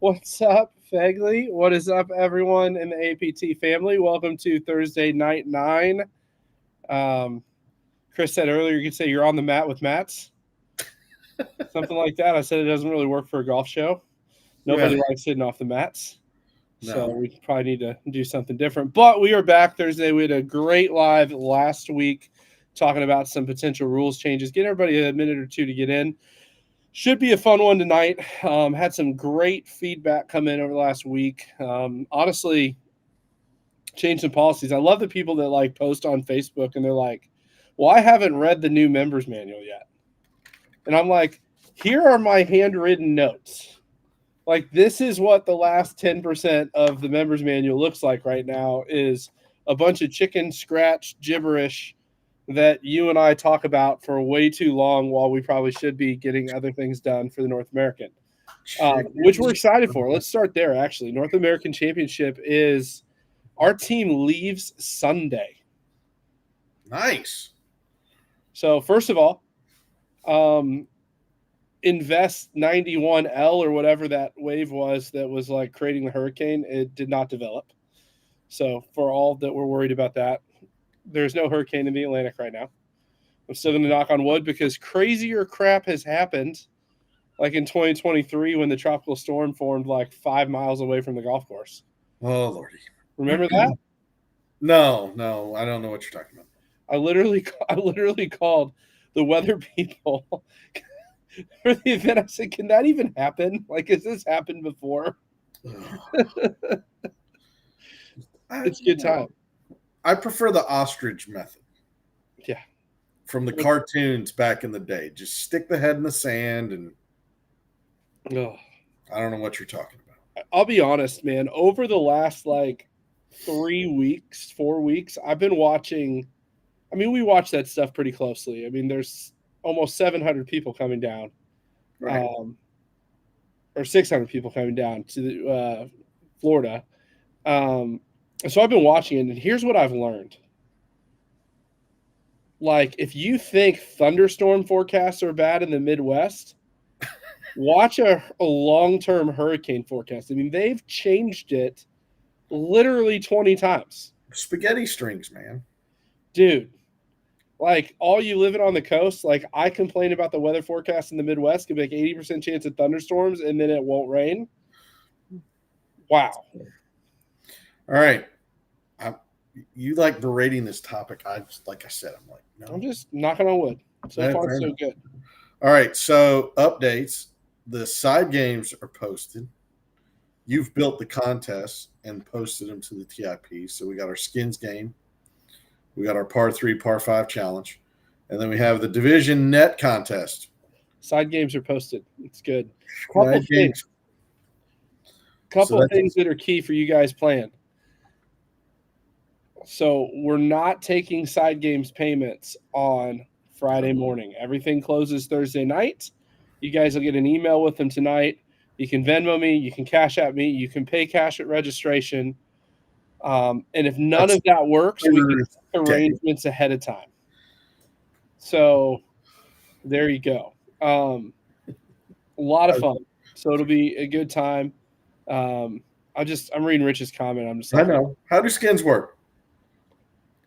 What's up, Fegley? What is up, everyone in the APT family? Welcome to Thursday Night 9. Um, Chris said earlier you could say you're on the mat with Mats, something like that. I said it doesn't really work for a golf show. Nobody Yeah, likes sitting off the mats. So no. we probably need to do something different. But we are back Thursday. We had a great live last week talking about some potential rules changes. Get everybody a minute or two to get in. Should be a fun one tonight. Had some great feedback come in over the last week. Honestly, changed some policies. I love the people that like post on Facebook and they're like, "Well, I haven't read the new members manual yet," and I'm like, "Here are my handwritten notes. Like this is what the last 10% of the members manual looks like right now is a bunch of chicken scratch gibberish." That you and I talk about for way too long while we probably should be getting other things done for the North American. Which we're Chickens. excited for. Let's start there, actually. North American Championship is our team leaves Sunday. Nice. So, first of all, um, Invest 91L or whatever that wave was that was like creating the hurricane, it did not develop. So, for all that we're worried about that, there's no hurricane in the Atlantic right now. I'm still going to knock on wood because crazier crap has happened like in 2023 when the tropical storm formed like 5 miles away from the golf course. Oh, Lordy. Remember that? No, I don't know what you're talking I literally called the weather people for the event. I said, "Can that even happen? Like, has this happened before?" about. It's a good time. I prefer the ostrich method Yeah. from the cartoons back in the day. Just stick the head in the sand, and Ugh. I don't know what you're talking about. I'll be honest, man. Over the last like 3 weeks, 4 weeks, I've been watching. I mean, we watch that stuff pretty closely. I mean, there's almost 700 people coming down, Right. um, or 600 people coming down to Florida. Um, so I've been watching it, and here's what I've learned. Like, if you think thunderstorm forecasts are bad in the Midwest, watch a long term hurricane forecast. I mean, they've changed it literally 20 times. Spaghetti strings, man. Dude, like, all you living on the coast, like, I complain about the weather forecast in the Midwest, could be like 80% chance of thunderstorms, and then it won't rain. Wow. All right. I, you like berating this topic. Like I said, I'm like, I'm no. just knocking on wood. So far, Fair so enough. good. All right. So, updates. The side games are posted. You've built the contest and posted them to the TIP. So we got our skins game, we got our par three, par five challenge, and then we have the division net contest. Side games are posted. It's good. Couple Side things. games. So Couple things that's that are key for you guys playing. So we're not taking side games payments on Friday morning. Everything closes Thursday night. You guys will get an email with them tonight. You can Venmo me, you can Cash at me, you can pay cash at registration. And if none that's of that works, we can make Thursday. arrangements ahead of time. So there you go. A lot of fun. So it'll be a good time. I'm reading Rich's comment. I'm just I like, know. How do skins work?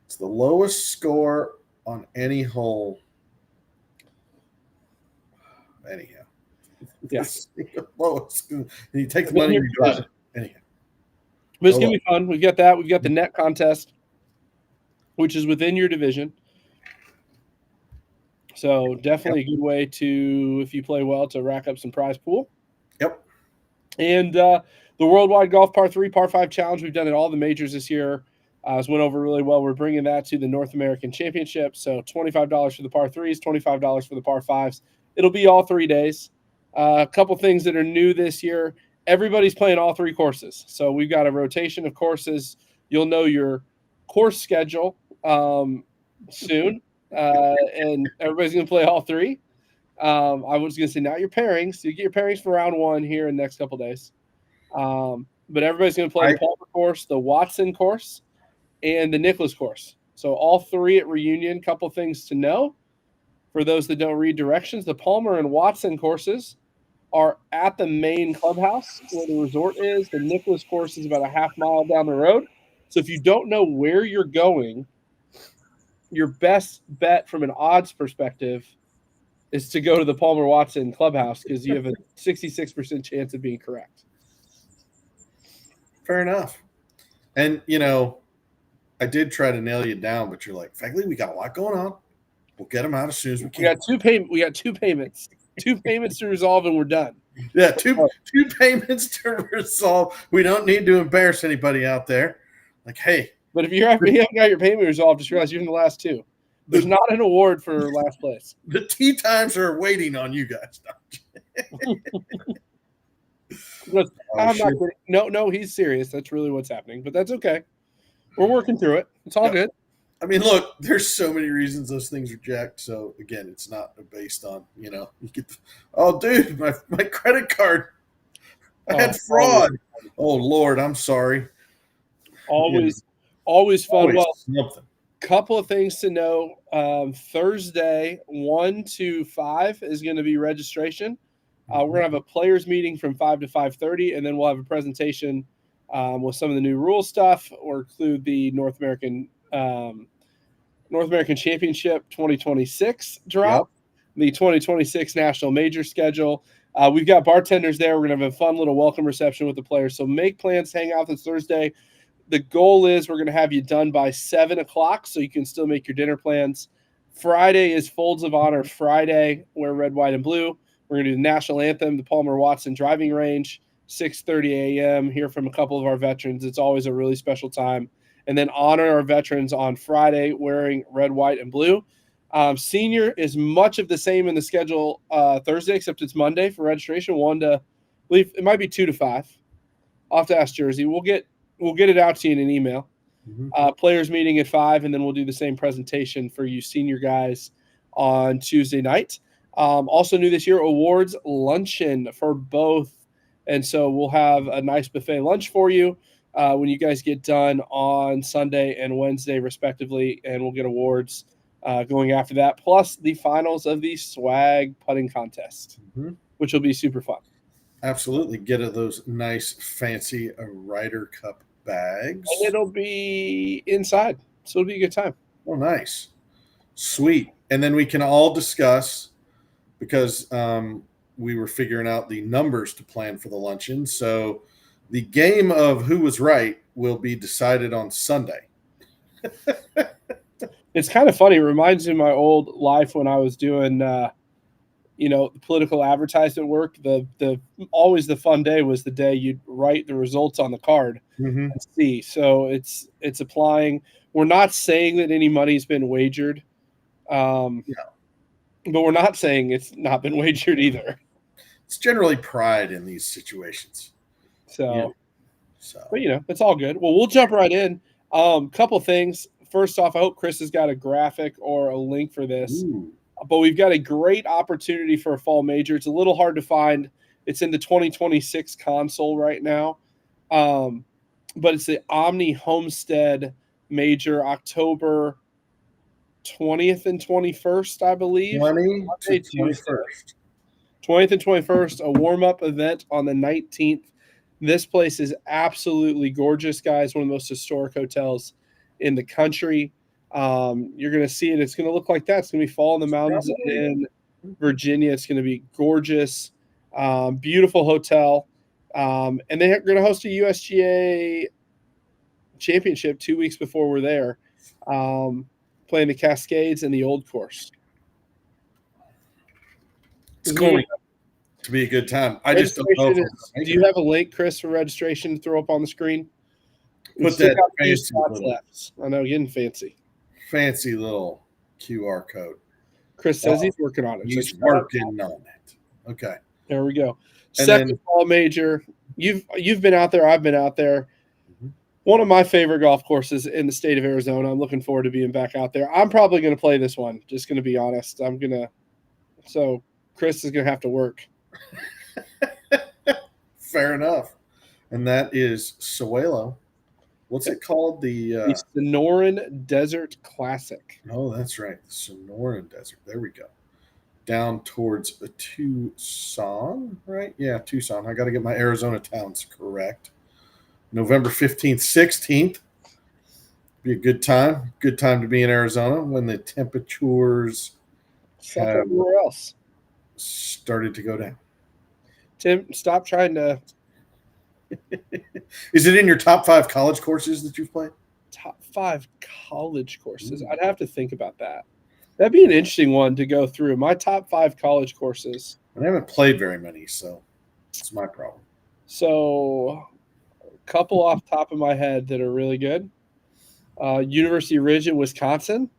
It's the lowest score on any hole. Anyhow, yeah. the lowest. And you take the Within money your and you drive division. it. Anyhow, But it's go gonna on. be fun. We've got that. We've got the net contest, which is within your division. So Yep. definitely a good way to, if you play well, to rack up some prize pool. Yep. And the Worldwide Golf Par 3, Par 5 Challenge, we've done it all the majors this year. It's went over really well. We're bringing that to the North American Championship. So $25 for the Par 3s, $25 for the Par 5s. It'll be all 3 days. A couple things that are new this year. Everybody's playing all three courses. So we've got a rotation of courses. You'll know your course schedule soon. And everybody's going to play all three. I was going to say, not your pairings. You get your pairings for round one here in the next couple days. But everybody's going to play I the Palmer course, the Watson course, and the Nicholas course. So all three at reunion. Couple things to know for those that don't read directions: the Palmer and Watson courses are at the main clubhouse where the resort is. The Nicholas course is about a half mile down the road. So if you don't know where you're going, your best bet from an odds perspective is to go to the Palmer Watson clubhouse because you have a 66% chance of being correct. Fair enough. And, I did try to nail you down, but you're like, Fegley, we got a lot going on. We'll get them out as soon as we can. We got two payments. Two payments to resolve, and we're done. Yeah, two payments to resolve. We don't need to embarrass anybody out there. Like, hey. But if you haven't got your payment resolved, just realize you're in the last two. There's not an award for last place. The tea times are waiting on you guys. I'm not kidding. No, he's serious. That's really what's happening. But that's okay. We're working through it. It's all good. I mean, look, there's so many reasons those things are jacked. So again, it's not based on, you get dude, my credit card. I had fraud. Oh Lord, I'm sorry. Always fun. Well, something. Couple of things to know. Thursday, 1 to 5 is going to be registration. We're going to have a players meeting from 5 to 5:30, and then we'll have a presentation with some of the new rule stuff, or include the North American Championship 2026 drop, the 2026 National Major schedule. We've got bartenders there. We're going to have a fun little welcome reception with the players. So make plans to hang out this Thursday. The goal is we're going to have you done by 7 o'clock so you can still make your dinner plans. Friday is Folds of Honor Friday. Wear red, white, and blue. We're going to do the national anthem, the Palmer Watson driving range, 6:30 a.m. Hear from a couple of our veterans. It's always a really special time. And then honor our veterans on Friday wearing red, white, and blue. Senior is much of the same in the schedule Thursday, except it's Monday for registration. It might be 2 to 5. I'll have to ask Jersey. We'll get it out to you in an email. Mm-hmm. Players meeting at 5, and then we'll do the same presentation for you senior guys on Tuesday night. Also new this year, awards luncheon for both. And so we'll have a nice buffet lunch for you when you guys get done on Sunday and Wednesday, respectively, and we'll get awards going after that, plus the finals of the swag putting contest, which will be super fun. Absolutely. Get those nice, fancy Ryder Cup bags. And it'll be inside, so it'll be a good time. Oh, nice. Sweet. And then we can all discuss, because we were figuring out the numbers to plan for the luncheon. So the game of who was right will be decided on Sunday. It's kind of funny. It reminds me of my old life when I was doing, political advertisement work. Always the fun day was the day you'd write the results on the card and see. So it's applying. We're not saying that any money's been wagered. But we're not saying it's not been wagered either. It's generally pride in these situations. But it's all good. Well, we'll jump right in. Couple things. First off, I hope Chris has got a graphic or a link for this. Ooh. But we've got a great opportunity for a fall major. It's a little hard to find. It's in the 2026 console right now. But it's the Omni Homestead Major, October 20th and 21st, I believe. 20th to 21st. 20th and 21st, a warm-up event on the 19th. This place is absolutely gorgeous, guys. One of the most historic hotels in the country. You're going to see it. It's going to look like that. It's going to be fall in the mountains in Virginia. It's going to be gorgeous, beautiful hotel. And they're going to host a USGA championship 2 weeks before we're there, playing the Cascades and the Old Course. It's going to be a good time. I just don't know. Do you have a link, Chris, for registration to throw up on the screen? Put that fancy left. I know, getting fancy. Fancy little QR code. Chris says he's working on it. He's working on it. Okay. There we go. Second fall major. You've been out there. I've been out there. One of my favorite golf courses in the state of Arizona. I'm looking forward to being back out there. I'm probably going to play this one. Just going to be honest. So Chris is going to have to work. Fair enough. And that is Suelo. What's it called? The Sonoran Desert Classic. Oh, that's right. The Sonoran Desert. There we go. down towards Tucson, right? Yeah, Tucson. I got to get my Arizona towns correct. November 15th, 16th. Be a good time. Good time to be in Arizona when the temperatures Suck have everywhere else. started to go down. Tim, stop trying to. Is it in your top 5 college courses that you've played? Top 5 college courses. Ooh. I'd have to think about that. That'd be an interesting one to go through. My top 5 college courses. I haven't played very many, so it's my problem. So, a couple off the top of my head that are really good. University Ridge in Wisconsin.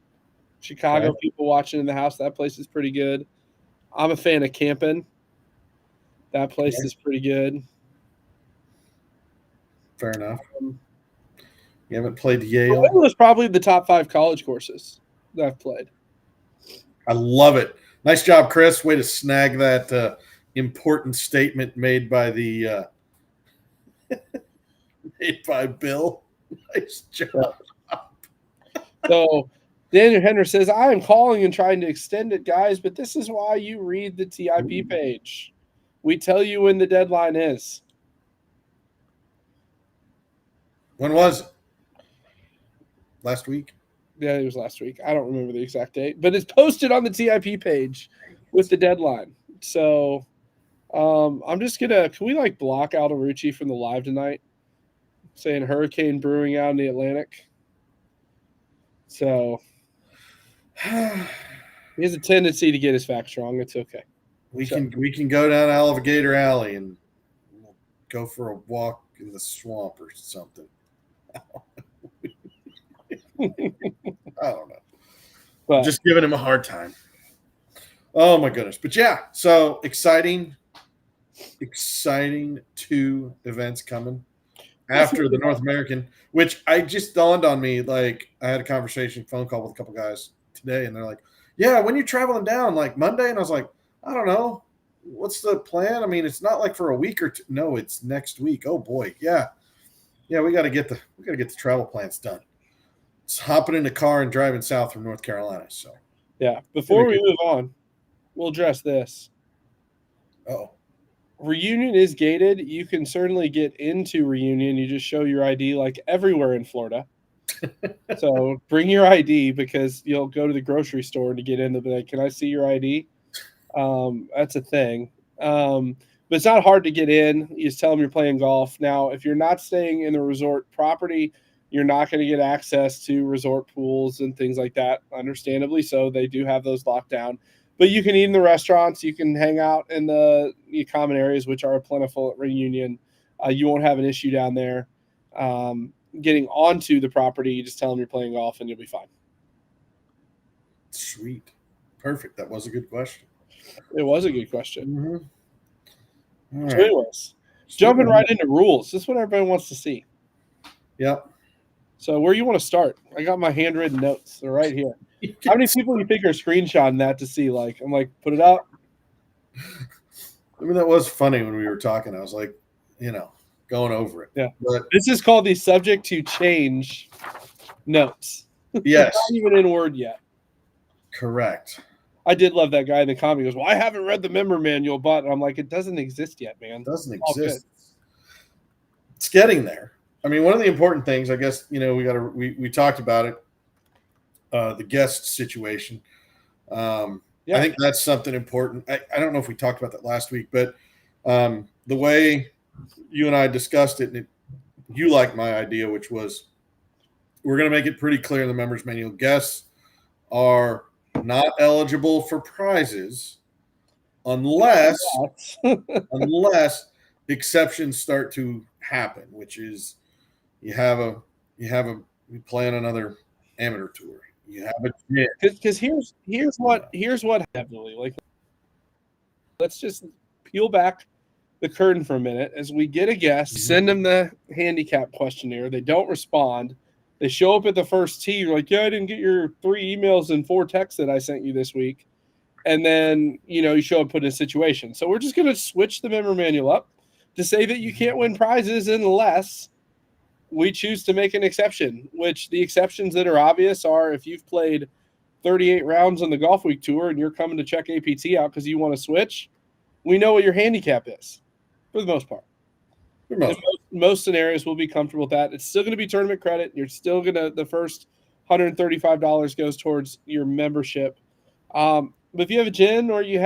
Chicago Okay. people watching in the house. That place is pretty good. I'm a fan of camping. That place Okay. is pretty good. Fair enough. You haven't played Yale? It was probably the top 5 college courses that I've played. I love it. Nice job, Chris. Way to snag that important statement made by the made by Bill. Nice job. So Daniel Henry says, I am calling and trying to extend it, guys, but this is why you read the TIP page. We tell you when the deadline is. When was it? Last week? Yeah, it was last week. I don't remember the exact date, but it's posted on the TIP page with the deadline. So I'm just going to – can we, like, block Alderucci from the live tonight? Saying hurricane brewing out in the Atlantic. So he has a tendency to get his facts wrong. It's okay. We can go down Alligator Alley and we'll go for a walk in the swamp or something. I don't know. But, just giving him a hard time. Oh my goodness. But yeah, so exciting 2 events coming after the North American, which I just dawned on me. Like, I had a phone call with a couple guys today, and they're like, yeah, when you traveling down, like Monday? And I was like, I don't know. What's the plan? I mean, it's not like for a week or two. No, it's next week. Oh boy. Yeah. We got to get the travel plans done. It's hopping in the car and driving south from North Carolina. So yeah, before we move on, we'll address this. Oh. Reunion is gated. You can certainly get into Reunion. You just show your ID like everywhere in Florida. So bring your ID because you'll go to the grocery store to get in. They'll be like, can I see your ID? That's a thing. But it's not hard to get in. You just tell them you're playing golf. Now, if you're not staying in the resort property, you're not going to get access to resort pools and things like that, understandably. So they do have those locked down. But you can eat in the restaurants. You can hang out in the common areas, which are plentiful at Reunion. You won't have an issue down there. Getting onto the property, you just tell them you're playing golf and you'll be fine. Sweet. Perfect. That was a good question. It was a good question. Mm-hmm. So anyways, jumping right into rules. This is what everybody wants to see. Yep. So where you want to start? I got my handwritten notes. They're right here. How many people do you think are screenshotting that to see? Like, I'm like, put it up. I mean, that was funny when we were talking. I was like, going over it. Yeah. But this is called the subject to change notes. Yes. Not even in Word yet. Correct. I did love that guy in the comment. He goes, well, I haven't read the member manual, but I'm like, it doesn't exist yet, man. It doesn't exist. It's getting there. I mean, one of the important things, I guess, we talked about it, the guest situation. I think that's something important. I don't know if we talked about that last week, but the way you and I discussed it, and you liked my idea, which was we're going to make it pretty clear in the members manual. Guests are not eligible for prizes unless exceptions start to happen, which is you play on another amateur tour. You have a because here's what heavily like. Let's just peel back the curtain for a minute. As we get a guest, send them the handicap questionnaire. They don't respond. They show up at the first tee. You're like, yeah, I didn't get your 3 emails and 4 texts that I sent you this week. And then, you show up put in a situation. So we're just going to switch the member manual up to say that you can't win prizes unless we choose to make an exception, which the exceptions that are obvious are if you've played 38 rounds on the Golf Week Tour and you're coming to check APT out because you want to switch, we know what your handicap is for the most part. In most scenarios, we'll be comfortable with that. It's still going to be tournament credit. You're still going to, the first $135 goes towards your membership. But if you have a gin or you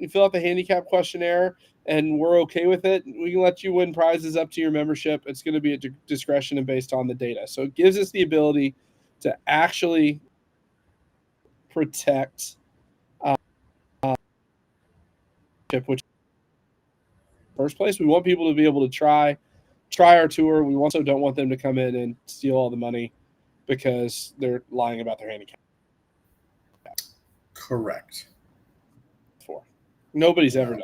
fill out the handicap questionnaire and we're okay with it, we can let you win prizes up to your membership. It's going to be at discretion and based on the data. So it gives us the ability to actually protect which first place. We want people to be able to try our tour. We also don't want them to come in and steal all the money because they're lying about their handicap. Correct. Nobody's ever done.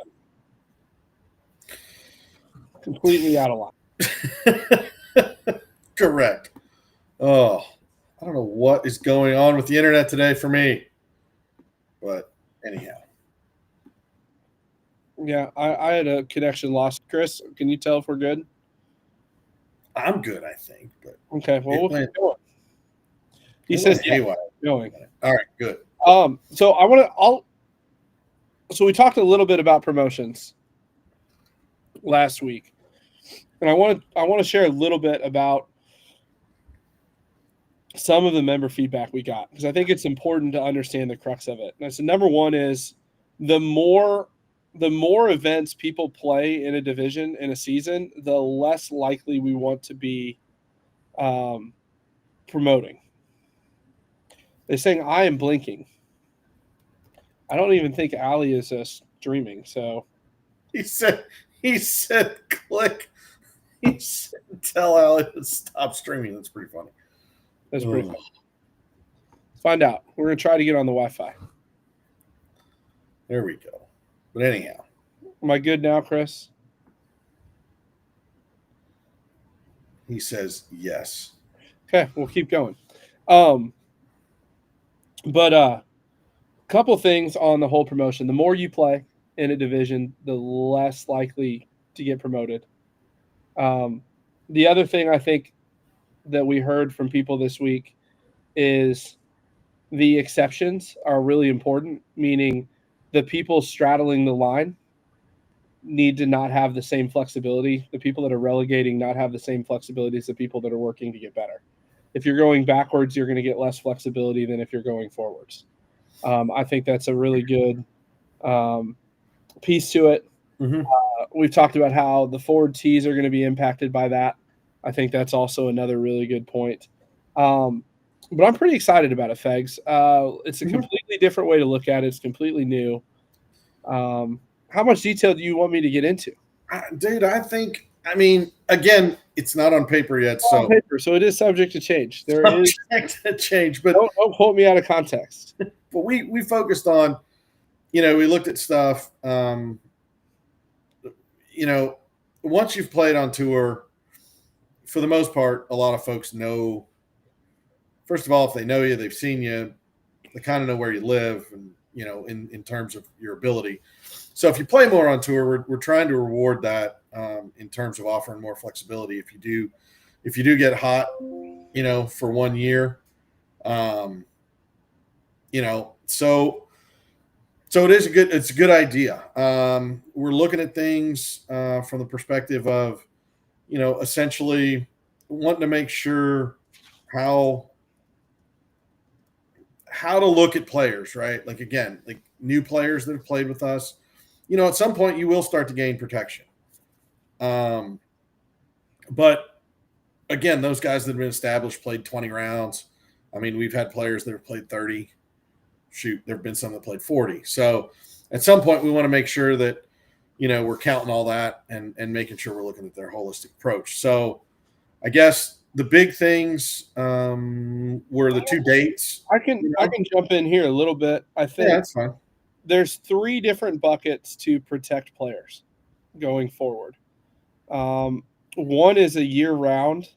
Completely out of line. Correct. Oh, I don't know what is going on with the internet today for me. But anyhow. Yeah, I had a connection loss. Chris, can you tell if we're good? I'm good, I think. But okay, well, we'll keep going. He says, yeah, going. All right, good. So we talked a little bit about promotions last week. And I want to share a little bit about some of the member feedback we got, because I think it's important to understand the crux of it. And so number one is the more events people play in a division in a season, the less likely we want to be promoting. They're saying I am blinking. I don't even think Ali is streaming. So he said click. He said tell Ali to stop streaming. That's pretty funny. That's pretty funny. Let's find out. We're gonna try to get on the Wi-Fi. There we go. But anyhow, am I good now, Chris? He says yes. Okay, we'll keep going. But a couple things on the whole promotion. The more you play in a division, the less likely to get promoted. The other thing I think that we heard from people this week is the exceptions are really important, meaning the people straddling the line need to not have the same flexibility. The people that are relegating not have the same flexibility as the people that are working to get better. If you're going backwards, you're going to get less flexibility than if you're going forwards. I think that's a really good piece to it. Mm-hmm. We've talked about how the forward tees are going to be impacted by that. I think that's also another really good point. But I'm pretty excited about it, Fegs. It's a completely different way to look at it. It's completely new. How much detail do you want me to get into? Dude, again, it's not on paper yet. So it is subject to change. There is subject to change, but don't quote me out of context. But we focused on, we looked at stuff. Once you've played on tour, for the most part, a lot of folks know. First of all, if they know you, they've seen you, they kind of know where you live, and in terms of your ability. So if you play more on tour, we're trying to reward that in terms of offering more flexibility. If you do get hot, for 1 year, so it's a good idea. We're looking at things from the perspective of, essentially wanting to make sure how to look at players, right? Like, again, like new players that have played with us, at some point you will start to gain protection. But again, those guys that have been established played 20 rounds. I mean, we've had players that have played 30. Shoot, there have been some that played 40. So at some point we want to make sure that, we're counting all that and making sure we're looking at their holistic approach. So I guess the big things were the 2 dates. I can jump in here a little bit. I think that's fine. There's 3 different buckets to protect players going forward. One is a year-round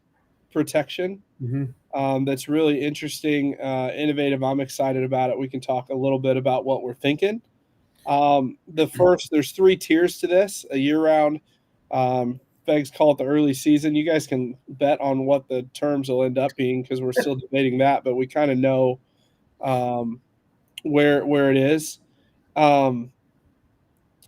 protection. Mm-hmm. That's really interesting, innovative. I'm excited about it. We can talk a little bit about what we're thinking. There's 3 tiers to this: a year-round. Fegs call it the early season. You guys can bet on what the terms will end up being because we're still debating that, but we kind of know where it is. Um,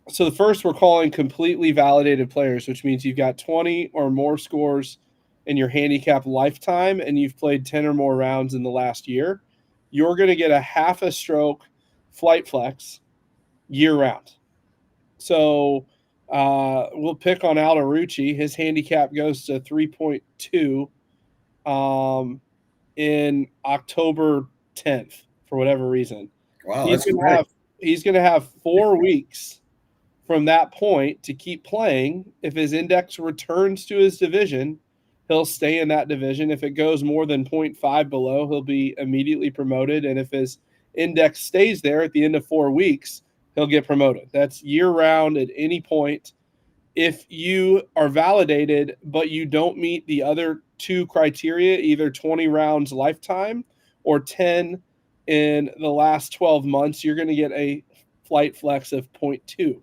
so the first we're calling completely validated players, which means you've got 20 or more scores in your handicap lifetime and you've played 10 or more rounds in the last year. You're going to get a half a stroke flight flex year round. So we'll pick on Alderucci. His handicap goes to 3.2 in October 10th for whatever reason. Wow, He's that's going to great. have he's going to have 4 weeks from that point to keep playing. If his index returns to his division, he'll stay in that division. If it goes more than 0.5 below, he'll be immediately promoted. And if his index stays there at the end of 4 weeks, he'll get promoted. That's year round at any point. If you are validated, but you don't meet the other 2 criteria, either 20 rounds lifetime or 10 in the last 12 months, you're going to get a flight flex of 0.2.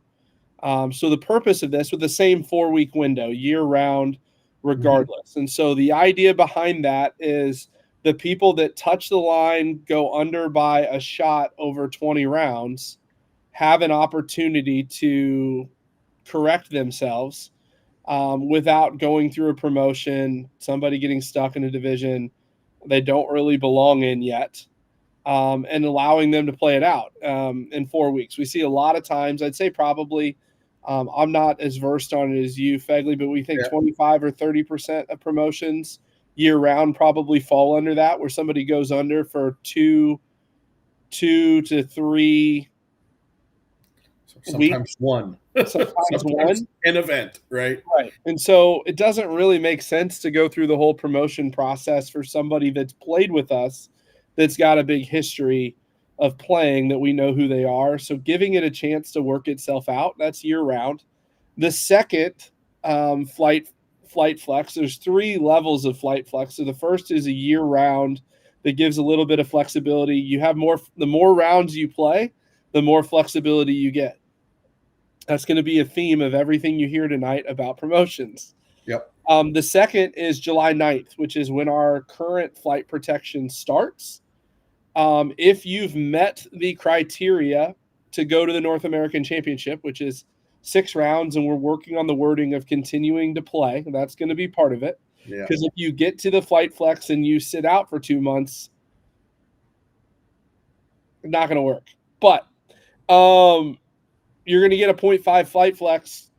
So the purpose of this, with the same 4-week window, year round, regardless. And so the idea behind that is the people that touch the line, go under by a shot over 20 rounds, have an opportunity to correct themselves without going through a promotion, somebody getting stuck in a division they don't really belong in yet. And allowing them to play it out in 4 weeks. We see a lot of times, I'd say probably, I'm not as versed on it as you, Fegley, but we think 25 or 30% of promotions year round probably fall under that, where somebody goes under for two to 3 Sometimes weeks, one. sometimes one. An event, right? Right. And so it doesn't really make sense to go through the whole promotion process for somebody that's played with us, that's got a big history of playing, that we know who they are. So giving it a chance to work itself out, that's year round. The second flight flex, there's 3 levels of flight flex. So the first is a year round that gives a little bit of flexibility. You have more, the more rounds you play, the more flexibility you get. That's going to be a theme of everything you hear tonight about promotions. Yep. The second is July 9th, which is when our current flight protection starts. If you've met the criteria to go to the North American Championship, which is 6 rounds, and we're working on the wording of continuing to play, that's going to be part of it. Because if you get to the flight flex and you sit out for 2 months, not going to work. But you're going to get a 0.5 flight flex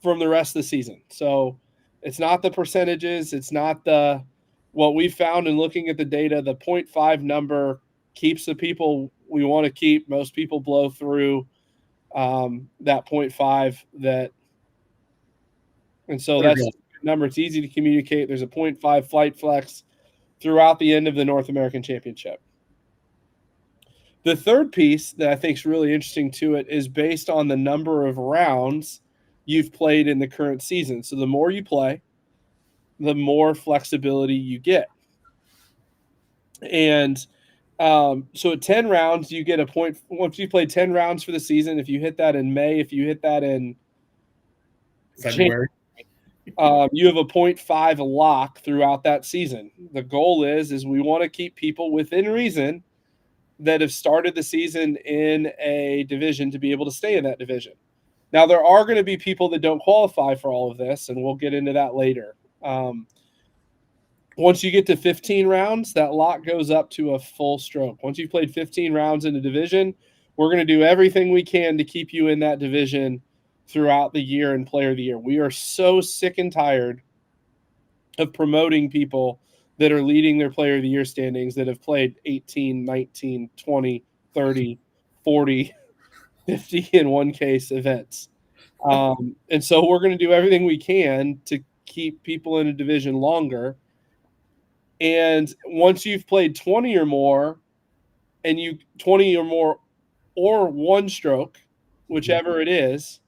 from the rest of the season. So it's not the percentages. It's not what we found in looking at the data. The 0.5 number keeps the people we want to keep. Most people blow through that 0.5 and so that's a number. It's easy to communicate. There's a 0.5 flight flex throughout the end of the North American Championship. The third piece that I think is really interesting to it is based on the number of rounds you've played in the current season. So the more you play, the more flexibility you get. And so at 10 rounds, you get a point. Once you play 10 rounds for the season, if you hit that in May, if you hit that in February, you have a 0.5 lock throughout that season. The goal is we want to keep people within reason that have started the season in a division to be able to stay in that division. Now, there are going to be people that don't qualify for all of this, and we'll get into that later. Once you get to 15 rounds, that lock goes up to a full stroke. Once you've played 15 rounds in a division, we're going to do everything we can to keep you in that division throughout the year and player of the year. We are so sick and tired of promoting people that are leading their player of the year standings that have played 18, 19, 20, 30, 40, 50 in one case events. And so we're going to do everything we can to keep people in a division longer. And once you've played 20 or more, and 20 or more or one stroke, whichever it is,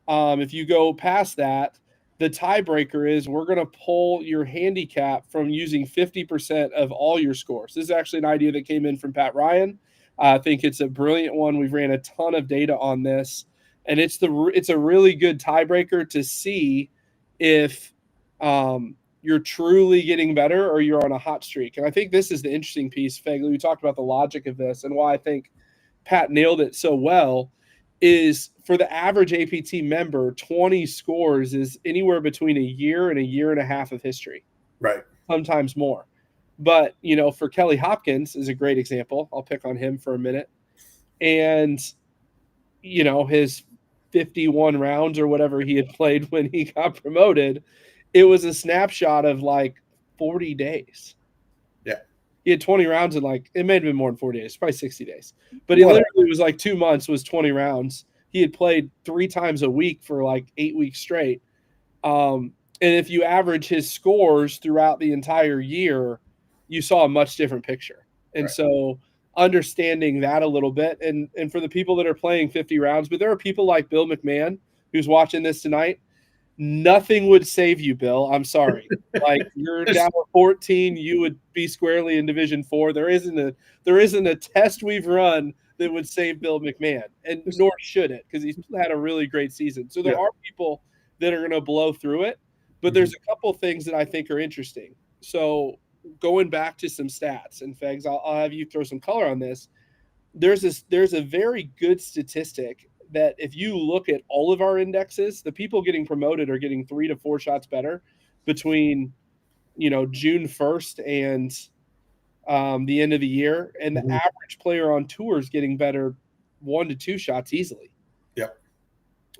if you go past that, the tiebreaker is we're going to pull your handicap from using 50% of all your scores. This is actually an idea that came in from Pat Ryan. I think it's a brilliant one. We've ran a ton of data on this, and it's a really good tiebreaker to see if you're truly getting better or you're on a hot streak. And I think this is the interesting piece, Fegley. We talked about the logic of this and why I think Pat nailed it so well, is for the average APT member, 20 scores is anywhere between a year and a year and a half of history, Right. sometimes more. But, for Kelly Hopkins is a great example. I'll pick on him for a minute. And, his 51 rounds or whatever he had played when he got promoted, it was a snapshot of like 40 days. Yeah. He had 20 rounds in it may have been more than 40 days, probably 60 days. But he literally was like 2 months was 20 rounds. He had played 3 times a week for like 8 weeks straight. And if you average his scores throughout the entire year, you saw a much different picture. And so understanding that a little bit, and for the people that are playing 50 rounds, but there are people like Bill McMahon who's watching this tonight. Nothing would save you, Bill. I'm sorry. Like, you're down at 14, you would be squarely in Division 4. There isn't a test we've run that would save Bill McMahon, and nor should it, because he's had a really great season. So there are people that are going to blow through it, but there's a couple things that I think are interesting. So going back to some stats, and Fegs, I'll have you throw some color on this. There's a very good statistic that if you look at all of our indexes, the people getting promoted are getting 3 to 4 shots better between, June 1st and the end of the year. And the average player on tour is getting better 1 to 2 shots easily. Yep.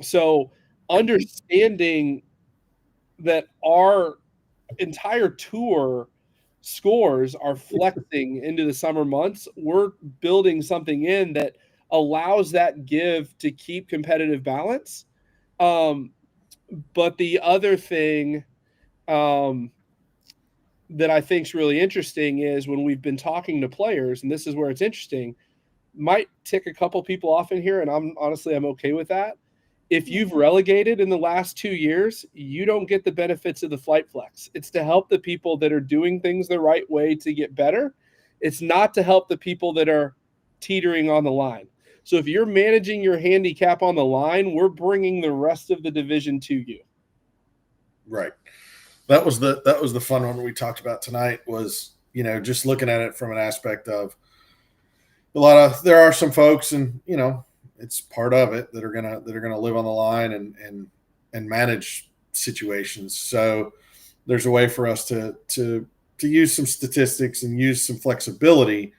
So understanding that our entire tour scores are flexing into the summer months, we're building something in that allows that give to keep competitive balance. But the other thing that I think is really interesting is when we've been talking to players, and this is where it's interesting, might tick a couple people off in here, and I'm okay with that. If you've relegated in the last 2 years, you don't get the benefits of the flight flex. It's to help the people that are doing things the right way to get better. It's not to help the people that are teetering on the line. So if you're managing your handicap on the line, we're bringing the rest of the division to you. Right. That was the fun one we talked about tonight, was, just looking at it from an aspect of there are some folks, and, it's part of it, that are gonna live on the line and manage situations. So there's a way for us to use some statistics and use some flexibility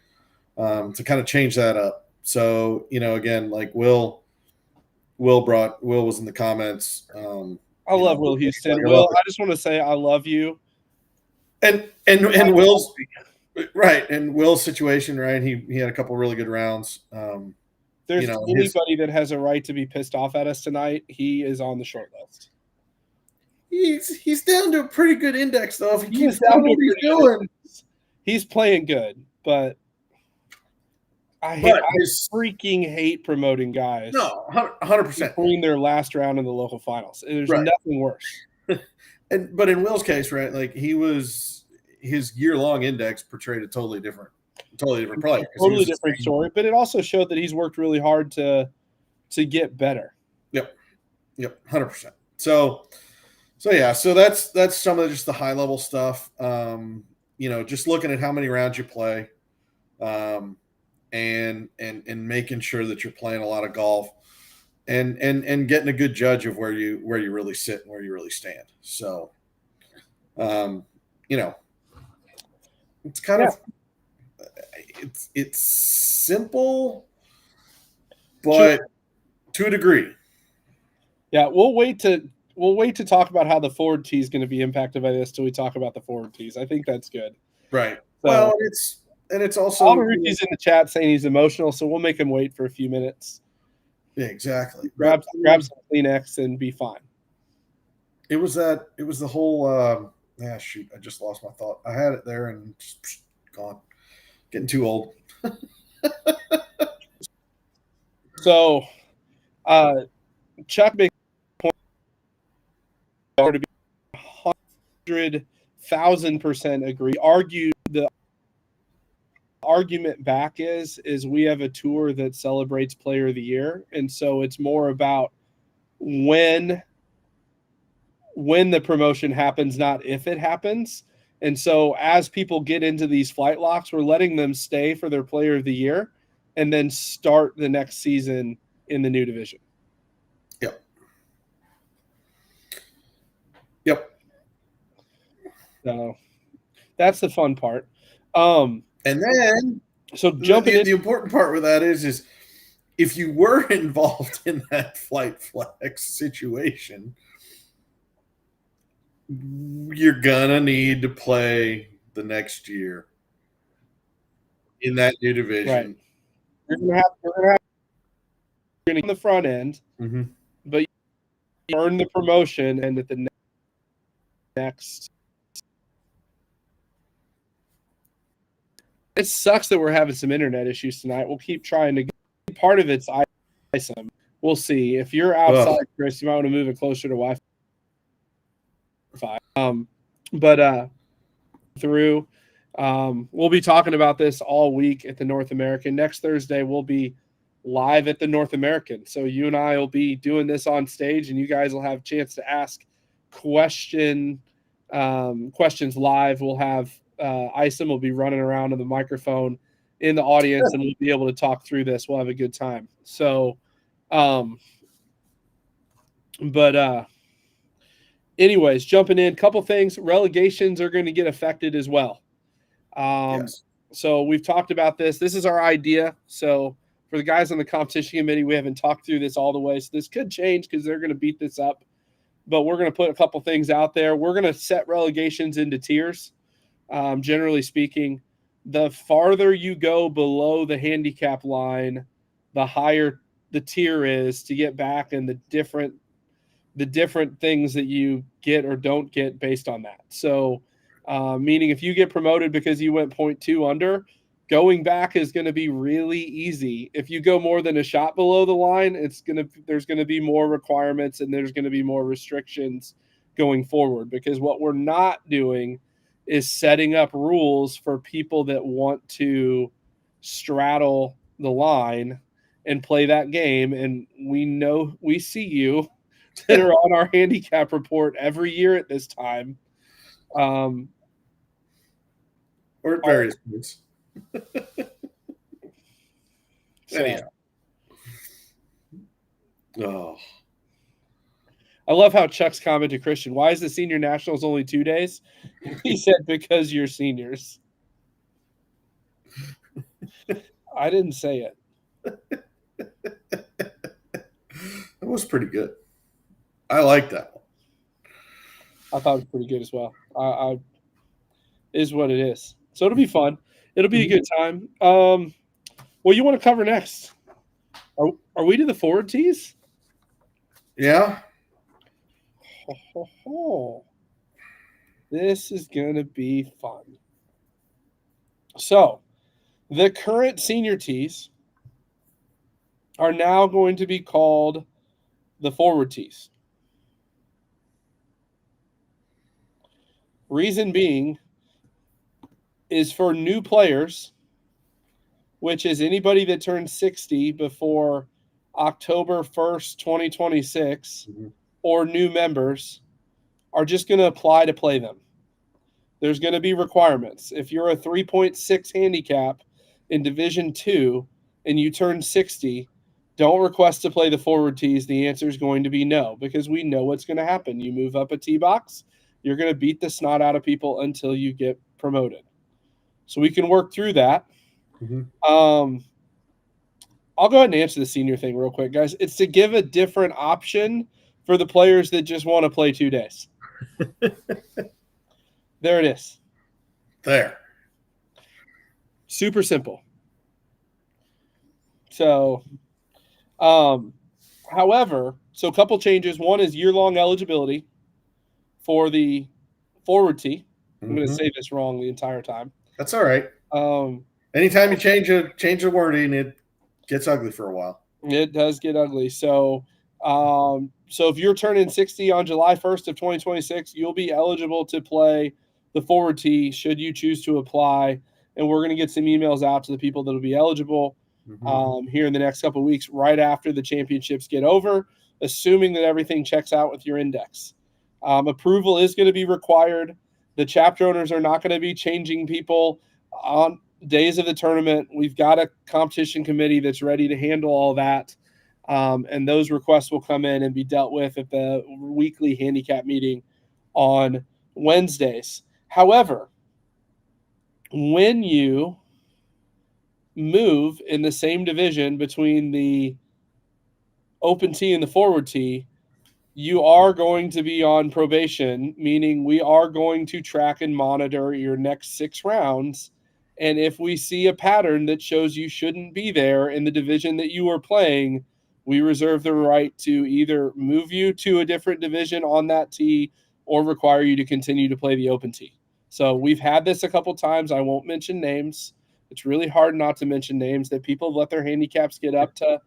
to kind of change that up. So, again, like Will was in the comments. I love Will Houston. Will, I just want to say I love you. And Will's right, and Will's situation, right? He had a couple really good rounds. There's anybody that has a right to be pissed off at us tonight, he is on the short list. He's down to a pretty good index, though. If he keeps doing what he's doing, he's playing good. But I freaking hate promoting guys. No, 100%. Between their last round in the local finals, there's nothing worse. But in Will's case, right, like his year-long index portrayed a totally different player. Totally different story, but it also showed that he's worked really hard to get better. Yep, 100%. So yeah, so that's some of just the high level stuff. Just looking at how many rounds you play, and making sure that you're playing a lot of golf, and getting a good judge of where you really sit and where you really stand. So, it's kind of it's simple, but to a degree. Yeah, we'll wait to talk about how the forward tee is going to be impacted by this till we talk about the forward tees. I think that's good. Right. So, well, it's also Alvarucci's in the chat saying he's emotional, so we'll make him wait for a few minutes. Yeah, exactly. Grab some Kleenex and be fine. It was the whole shoot, I just lost my thought. I had it there and just gone. Getting too old. So Chuck makes a point to be 100,000% agree. The argument back is we have a tour that celebrates Player of the Year, and so it's more about when the promotion happens, not if it happens. And so as people get into these flight locks, we're letting them stay for their Player of the Year, and then start the next season in the new division. Yep. Yep. So that's the fun part. And then so jumping the important part with that is if you were involved in that flight flex situation, you're gonna need to play the next year in that new division. Right. You're gonna have on the front end, but you earn the promotion, and at the next. It sucks that we're having some internet issues tonight. We'll keep trying to. Part of it's ISM. We'll see. If you're outside, Chris, you might want to move it closer to Wi-Fi. Through. We'll be talking about this all week at the North American. Next Thursday, we'll be live at the North American. So you and I will be doing this on stage, and you guys will have a chance to ask questions live. We'll have Isom will be running around with the microphone in the audience, and we'll be able to talk through this. We'll have a good time. So, anyways, jumping in, couple things. Relegations are going to get affected as well. Yes. So we've talked about this. This is our idea. So for the guys on the competition committee, we haven't talked through this all the way. So this could change because they're going to beat this up. But we're going to put a couple things out there. We're going to set relegations into tiers. Generally speaking, the farther you go below the handicap line, the higher the tier is to get back, and the different things that you get or don't get based on that. So, meaning if you get promoted because you went 0.2 under, going back is going to be really easy. If you go more than a shot below the line, there's going to be more requirements, and there's going to be more restrictions going forward, because what we're not doing is setting up rules for people that want to straddle the line and play that game. And we see you that are on our handicap report every year at this time. Or at various points. Anyhow. Oh. I love how Chuck's comment to Christian, why is the senior nationals only 2 days? He said, because you're seniors. I didn't say it. That was pretty good. I like that one. I thought it was pretty good as well. I is what it is. So it'll be fun. It'll be a good time. What you want to cover next? Are we to the forward tees? Yeah. This is going to be fun. So, the current senior tees are now going to be called the forward tees. Reason being is for new players, which is anybody that turns 60 before October 1st, 2026, or new members are just going to apply to play them. There's going to be requirements. If you're a 3.6 handicap in Division 2 and you turn 60, don't request to play the forward tees. The answer is going to be no, because we know what's going to happen. You move up a tee box, you're going to beat the snot out of people until you get promoted. So we can work through that. I'll go ahead and answer the senior thing real quick, guys. It's to give a different option for the players that just want to play 2 days. There it is. There. Super simple. So, however, so a couple changes. One is year-long eligibility for the forward tee. I'm going to say this wrong the entire time. That's all right. Anytime you change the wording, it gets ugly for a while. It does get ugly. So, so if you're turning 60 on July 1st of 2026, you'll be eligible to play the forward tee should you choose to apply. And we're going to get some emails out to the people that will be eligible here in the next couple of weeks, right after the championships get over, assuming that everything checks out with your index. Approval is going to be required. The chapter owners are not going to be changing people days of the tournament. We've got a competition committee that's ready to handle all that. And those requests will come in and be dealt with at the weekly handicap meeting on Wednesdays. However, when you move in the same division between the open tee and the forward tee, you are going to be on probation, meaning we are going to track and monitor your next 6 rounds. And if we see a pattern that shows you shouldn't be there in the division that you are playing, we reserve the right to either move you to a different division on that tee or require you to continue to play the open tee. So we've had this a couple times. I won't mention names. It's really hard not to mention names that people have let their handicaps get up to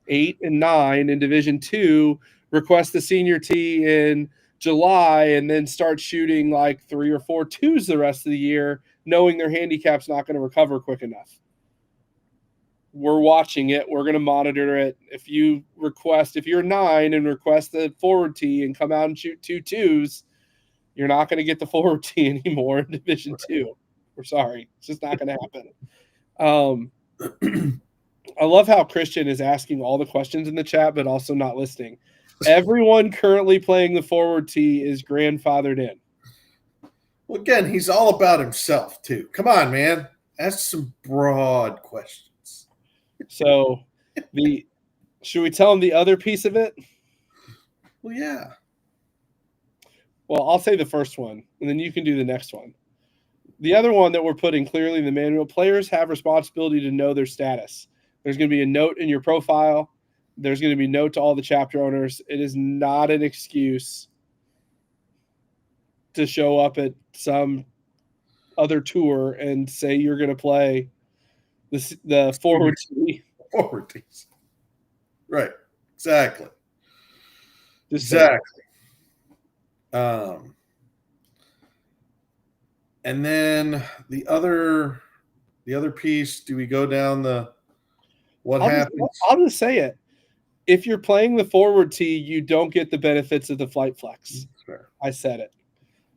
8 and 9 in Division 2, request the senior tee in July, and then start shooting like 3 or 4 twos the rest of the year, knowing their handicap's not going to recover quick enough. We're watching it. We're going to monitor it. If you're 9 and request the forward tee and come out and shoot 2 twos, you're not going to get the forward tee anymore in Division 2. We're sorry. It's just not going to happen. I love how Christian is asking all the questions in the chat, but also not listening. Everyone currently playing the forward tee is grandfathered in. Well, again, he's all about himself, too. Come on, man. Ask some broad questions. So, should we tell him the other piece of it? Well, yeah. Well, I'll say the first one, and then you can do the next one. The other one that we're putting clearly in the manual, players have responsibility to know their status. There's going to be a note in your profile. There's going to be a note to all the chapter owners. It is not an excuse to show up at some other tour and say you're going to play the forward tee. Forward tees. Right. Exactly. Exactly. And then the other piece, do we go down what happens? I'll just say it. If you're playing the forward tee, you don't get the benefits of the flight flex. Fair. I said it.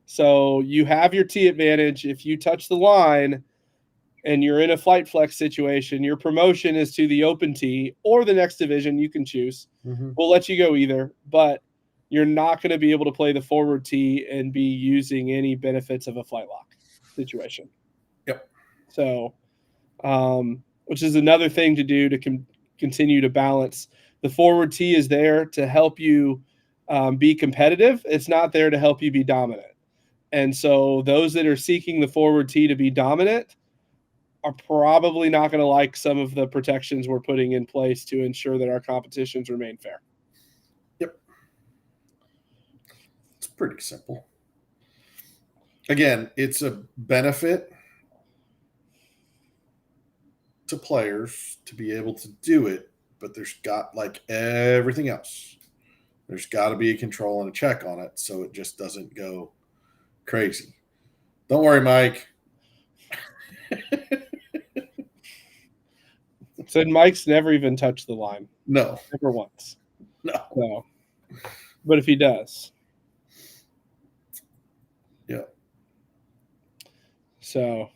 So you have your tee advantage. If you touch the line and you're in a flight flex situation, your promotion is to the open tee or the next division. You can choose. Mm-hmm. We'll let you go either, but you're not going to be able to play the forward tee and be using any benefits of a flight lock situation. Yep. So, which is another thing to do to continue to balance. The forward tee is there to help you be competitive. It's not there to help you be dominant. And so those that are seeking the forward tee to be dominant are probably not going to like some of the protections we're putting in place to ensure that our competitions remain fair. Yep. It's pretty simple. Again, it's a benefit to players to be able to do it, but there's got, like everything else, there's got to be a control and a check on it so it just doesn't go crazy. Don't worry, Mike. Said Mike's never even touched the line. No. Never once. No. But if he does. Yeah. So,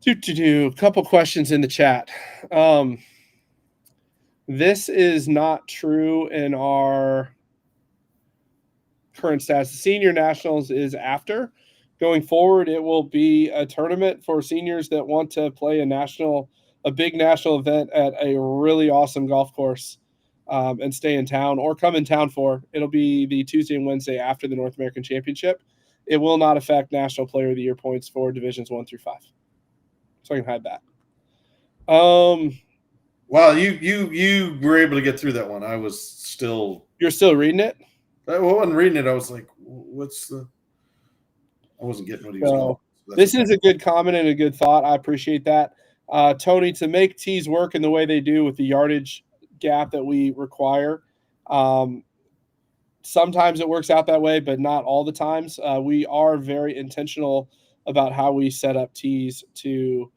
a couple questions in the chat. This is not true in our current stats. The senior nationals is after. Going forward, it will be a tournament for seniors that want to play a big national event at a really awesome golf course and stay in town or come in town for. It'll be the Tuesday and Wednesday after the North American Championship. It will not affect National Player of the Year points for Divisions 1 through 5. So I can hide that. Wow, you were able to get through that one. I was still. You're still reading it? I wasn't reading it. I was like, I wasn't getting what he was going. This is a good comment and a good thought. I appreciate that. Tony, to make tees work in the way they do with the yardage gap that we require, sometimes it works out that way, but not all the times. We are very intentional about how we set up tees to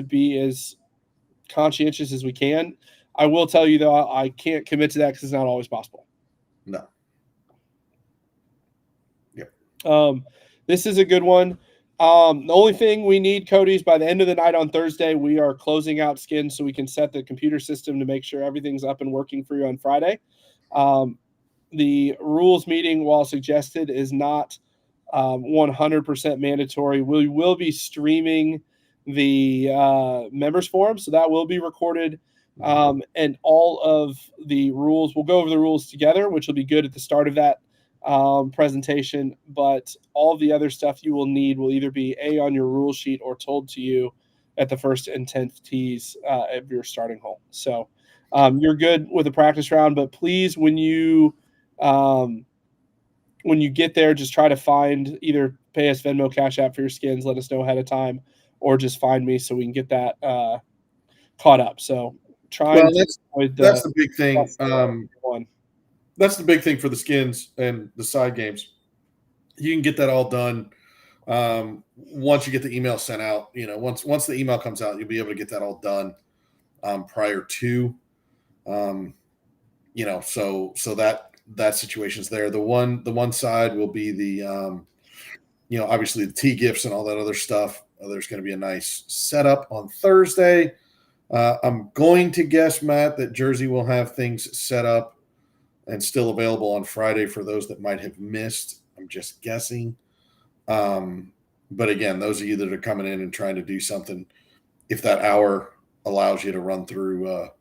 be as conscientious as we can. I will tell you, though, I can't commit to that because it's not always possible. No. Yep. This is a good one. The only thing we need, Cody, is by the end of the night on Thursday, we are closing out skins so we can set the computer system to make sure everything's up and working for you on Friday. The rules meeting, while suggested, is not 100% mandatory. We will be streaming the members forum, so that will be recorded. And all of the rules, we'll go over the rules together, which will be good at the start of that presentation. But all the other stuff you will need will either be on your rule sheet or told to you at the first and 10th tees of your starting hole. So you're good with a practice round, but please, when you get there, just try to find either pay us Venmo, Cash App for your skins, let us know ahead of time, or just find me so we can get that caught up. So trying to avoid that's the big thing. one. That's the big thing for the skins and the side games. You can get that all done once you get the email sent out. You know, once the email comes out, you'll be able to get that all done prior to. You know, so that situation's there. The one side will be the you know, obviously the tea gifts and all that other stuff. There's going to be a nice setup on Thursday. I'm going to guess, Matt, that Jersey will have things set up and still available on Friday for those that might have missed. I'm just guessing. But again, those of you that are coming in and trying to do something, if that hour allows you to run through the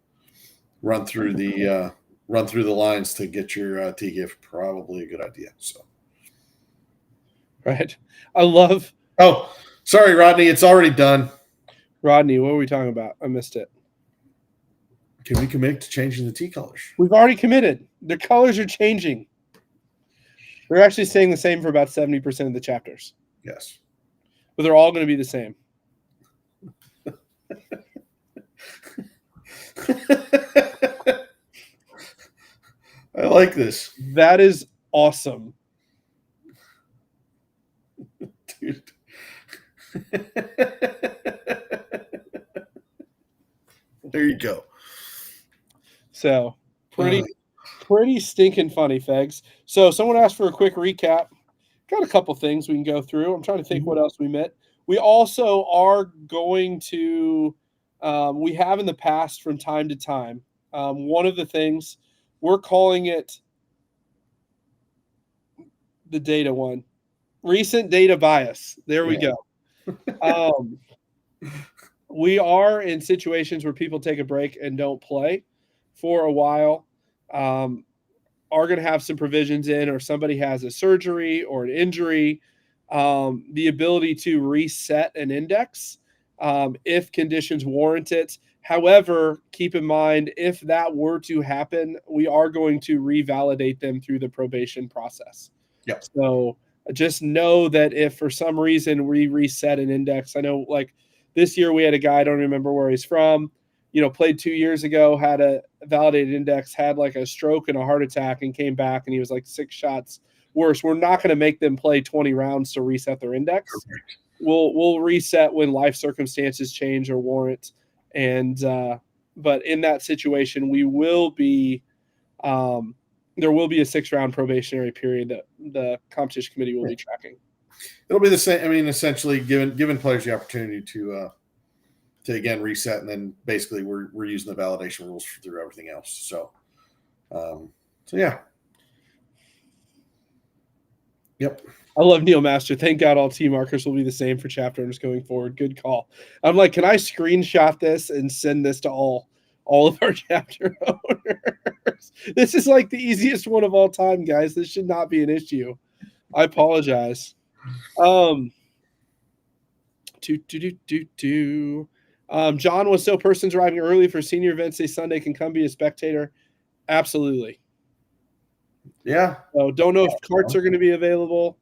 lines to get your tea gift, probably a good idea. So, right. I love. Oh, sorry, Rodney. It's already done. Rodney, what were we talking about? I missed it. Can we commit to changing the tea colors? We've already committed. The colors are changing. They're actually staying the same for about 70% of the chapters. Yes. But they're all going to be the same. I like this. That is awesome. Dude. There you go. So pretty stinking funny, Fegs. So someone asked for a quick recap. Got a couple things we can go through. I'm trying to think what else we met. We also are going to, we have in the past from time to time, one of the things, we're calling it the data one. Recent data bias. There we go. We are in situations where people take a break and don't play for a while. Are going to have some provisions in, or somebody has a surgery or an injury, the ability to reset an index if conditions warrant it. However, keep in mind, if that were to happen, we are going to revalidate them through the probation process. Yep. So just know that if for some reason we reset an index, I know like this year we had a guy, I don't remember where he's from, you know, played 2 years ago, had a validated index, had like a stroke and a heart attack and came back and he was like 6 shots worse. We're not going to make them play 20 rounds to reset their index. Perfect. We'll reset when life circumstances change or warrant. And but in that situation, we will be there will be a 6-round probationary period that the competition committee will be tracking. It'll be the same. I mean, essentially giving players the opportunity to again reset, and then basically we're using the validation rules through everything else. So yeah. Yep. I love Neil Master. Thank God all T markers will be the same for chapter owners going forward. Good call. I'm like, can I screenshot this and send this to all of our chapter owners? This is like the easiest one of all time, guys. This should not be an issue. I apologize. John was so persons arriving early for senior events say Sunday can come be a spectator. Absolutely. Yeah. So don't know if carts are going to be available.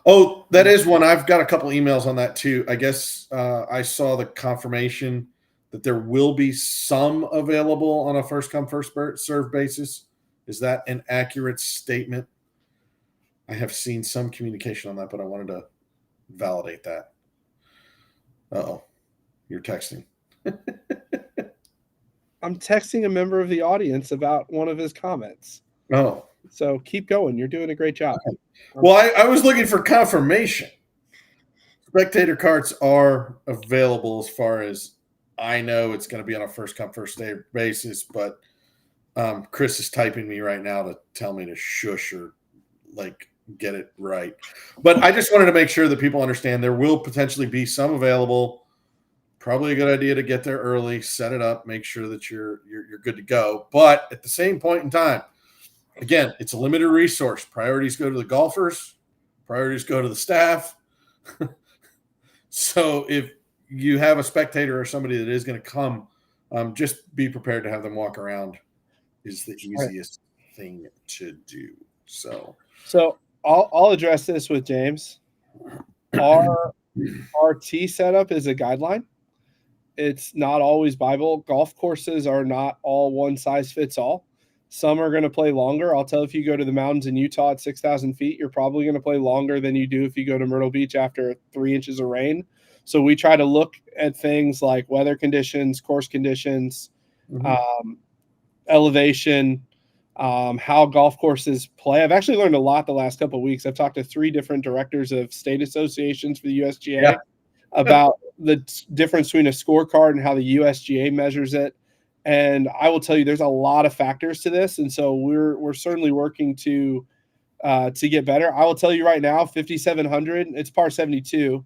Oh, that is one. I've got a couple emails on that too. I guess I saw the confirmation that there will be some available on a first come, first serve basis. Is that an accurate statement? I have seen some communication on that, but I wanted to validate that. Uh-oh. You're texting. I'm texting a member of the audience about one of his comments. Oh. So keep going. You're doing a great job. Okay. Well, I was looking for confirmation. spectator carts are available as far as I know. It's going to be on a first come, first served basis, but Chris is typing me right now to tell me to shush or like get it right. But I just wanted to make sure that people understand there will potentially be some available. Probably a good idea to get there early, set it up, make sure that you're good to go. But at the same point in time, again, it's a limited resource. Priorities go to the golfers, priorities go to the staff. So if you have a spectator or somebody that is going to come, just be prepared to have them walk around is the easiest thing to do. So I'll address this with James. Our tee setup is a guideline. It's not always Bible. Golf courses are not all one size fits all. Some are going to play longer. I'll tell you, if you go to the mountains in Utah at 6,000 feet, you're probably going to play longer than you do if you go to Myrtle Beach after 3 inches of rain. So we try to look at things like weather conditions, course conditions, elevation, how golf courses play. I've actually learned a lot the last couple of weeks. I've talked to 3 different directors of state associations for the USGA about the difference between a scorecard and how the USGA measures it. And I will tell you, there's a lot of factors to this, and so we're certainly working to get better. I will tell you right now, 5,700, it's par 72.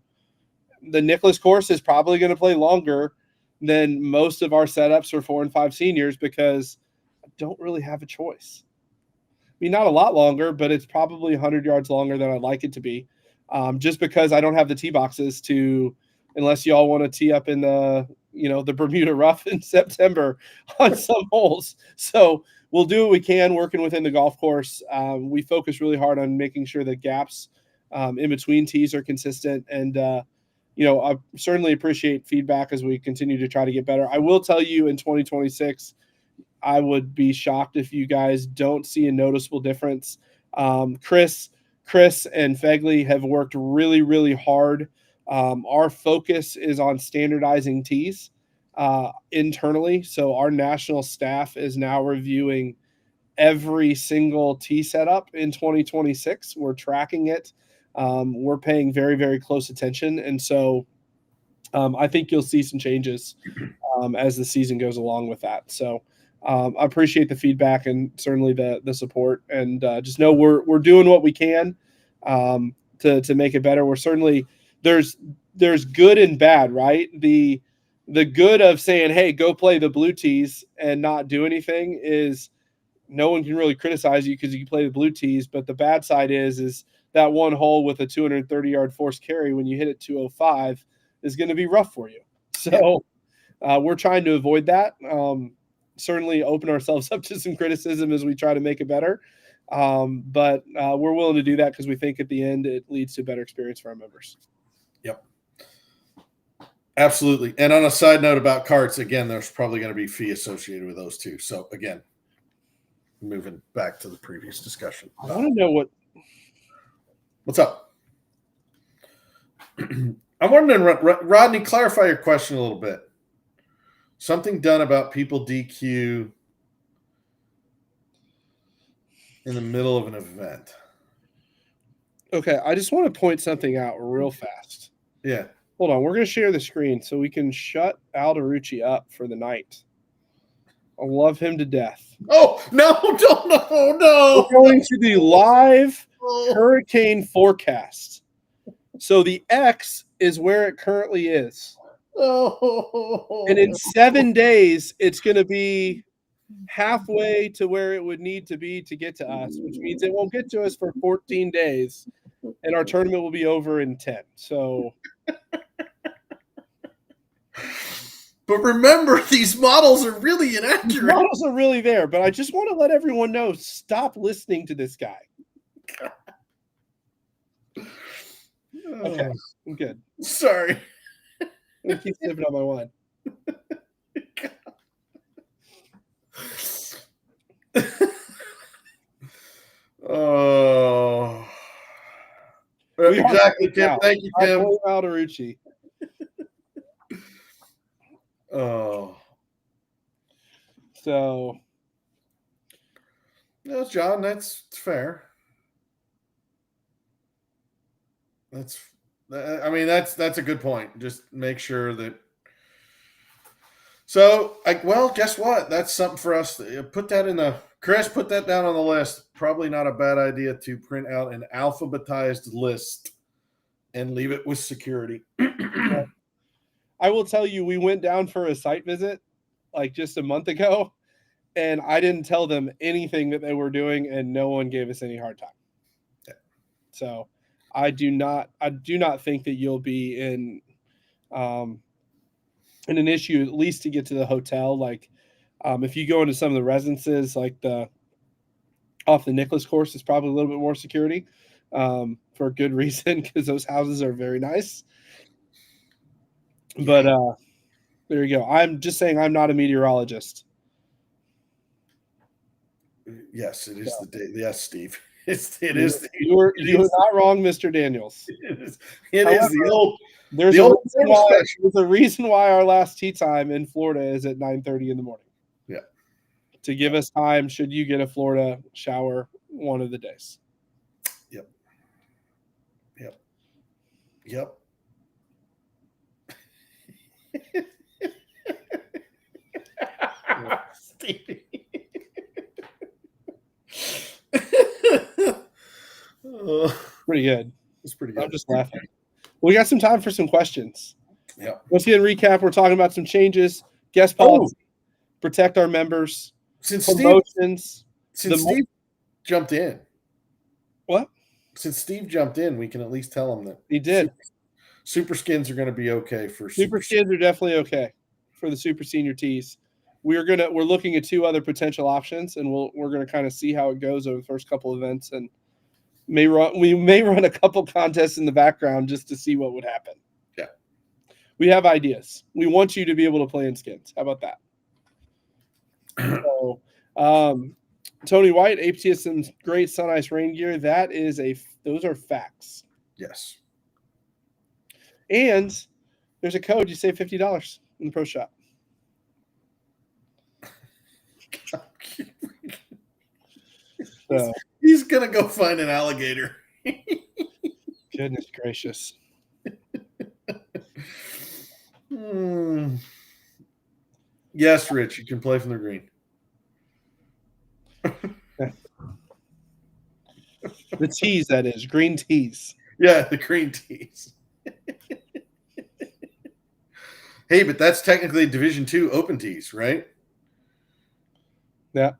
The Nicklaus course is probably going to play longer than most of our setups for 4 and 5 seniors because I don't really have a choice. I mean, not a lot longer, but it's probably 100 yards longer than I'd like it to be, just because I don't have the tee boxes to, unless y'all want to tee up in the Bermuda Rough in September on some holes. So we'll do what we can working within the golf course. We focus really hard on making sure the gaps in between tees are consistent. And, I certainly appreciate feedback as we continue to try to get better. I will tell you, in 2026, I would be shocked if you guys don't see a noticeable difference. Chris and Fegley have worked really, really hard. Our focus is on standardizing tees internally. So our national staff is now reviewing every single tee setup in 2026. We're tracking it. We're paying very, very close attention. And so I think you'll see some changes as the season goes along with that. So I appreciate the feedback and certainly the support, and just know we're doing what we can to make it better. We're certainly there's good and bad, right? The good of saying, hey, go play the blue tees and not do anything is no one can really criticize you because you can play the blue tees. But the bad side is that one hole with a 230-yard forced carry when you hit it 205 is going to be rough for you. So we're trying to avoid that. Certainly open ourselves up to some criticism as we try to make it better. But we're willing to do that because we think at the end it leads to a better experience for our members. Yep. Absolutely. And on a side note about carts, again, there's probably going to be fee associated with those too. So again, moving back to the previous discussion. I want to know what's up. I'm wondering, Rodney, clarify your question a little bit. Something done about people DQ in the middle of an event. Okay, I just want to point something out real fast. Yeah. Hold on, we're going to share the screen so we can shut Alderucci up for the night. I love him to death. Oh, no. We're going to the live hurricane forecast. So the X is where it currently is. And in 7 days, it's going to be halfway to where it would need to be to get to us, which means it won't get to us for 14 days. And our tournament will be over in 10. So... But remember, these models are really inaccurate. These models are really there, but I just want to let everyone know, stop listening to this guy. Okay, I'm good. Sorry. I'm going to keep sipping on my wine. Oh. Exactly, Tim. Thank you, Tim. Alderucci. Oh. So. No, John, that's fair. I mean, that's a good point. Just make sure that. So, well, guess what? That's something for us. Put that in the Chris. Put that down on the list. Probably not a bad idea to print out an alphabetized list and leave it with security. I will tell you, we went down for a site visit like just a month ago, and I didn't tell them anything that they were doing, and no one gave us any hard time. Yeah. So I do not think that you'll be in an issue, at least to get to the hotel. Like if you go into some of the residences, like off the Nicholas course, is probably a little bit more security for a good reason, because those houses are very nice. But there you go. I'm just saying I'm not a meteorologist. Yes, it is the day. Yes, Steve. It is. You were not wrong, Mr. Daniels. It However, is the old. There's a reason why our last tee time in Florida is at 9:30 in the morning. Yeah. To give us time, should you get a Florida shower one of the days. Yep. Stevie. Pretty good. It's pretty good. I'm just laughing. We got some time for some questions. Yeah. Once again, recap. We're talking about some changes. Guest policy. Protect our members. Promotions. Since Steve jumped in. What? Since Steve jumped in, we can at least tell him that he did. Super skins are going to be okay for super skins are definitely okay for the super senior tees. We're looking at 2 other potential options, and we're gonna kind of see how it goes over the first couple events, and we may run a couple contests in the background just to see what would happen. Yeah, we have ideas. We want you to be able to play in skins. How about that? So, Tony White, APT has some great Sun Ice rain gear. Those are facts. Yes. And there's a code. You save $50 in the pro shop. So, he's gonna go find an alligator. Goodness gracious. Yes, Rich, you can play from the green. The tees, that is. Green tees. Yeah, the green tees. Hey, but that's technically Division II open tees, right? Yeah.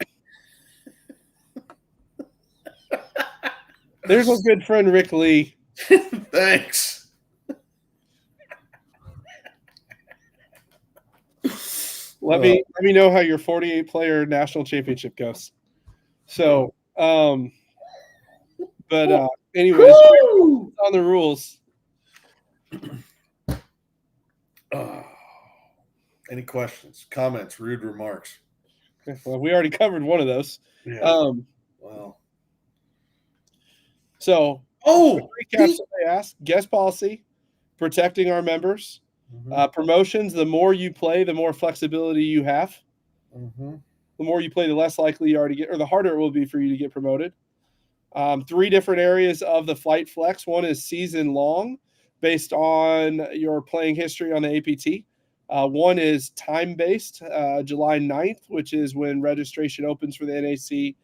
There's a good friend, Rick Lee. Thanks. Let me know how your 48-player national championship goes. So, anyways, on the rules. Any questions, comments, rude remarks? Well, we already covered one of those. Yeah. Wow. So, recap somebody asked. Guest policy, protecting our members. Mm-hmm. Promotions, the more you play, the more flexibility you have. Mm-hmm. The more you play, the less likely you are to get, or the harder it will be for you to get promoted. 3 different areas of the flight flex. One is season long, based on your playing history on the APT. One is time-based, July 9th, which is when registration opens for the NAC.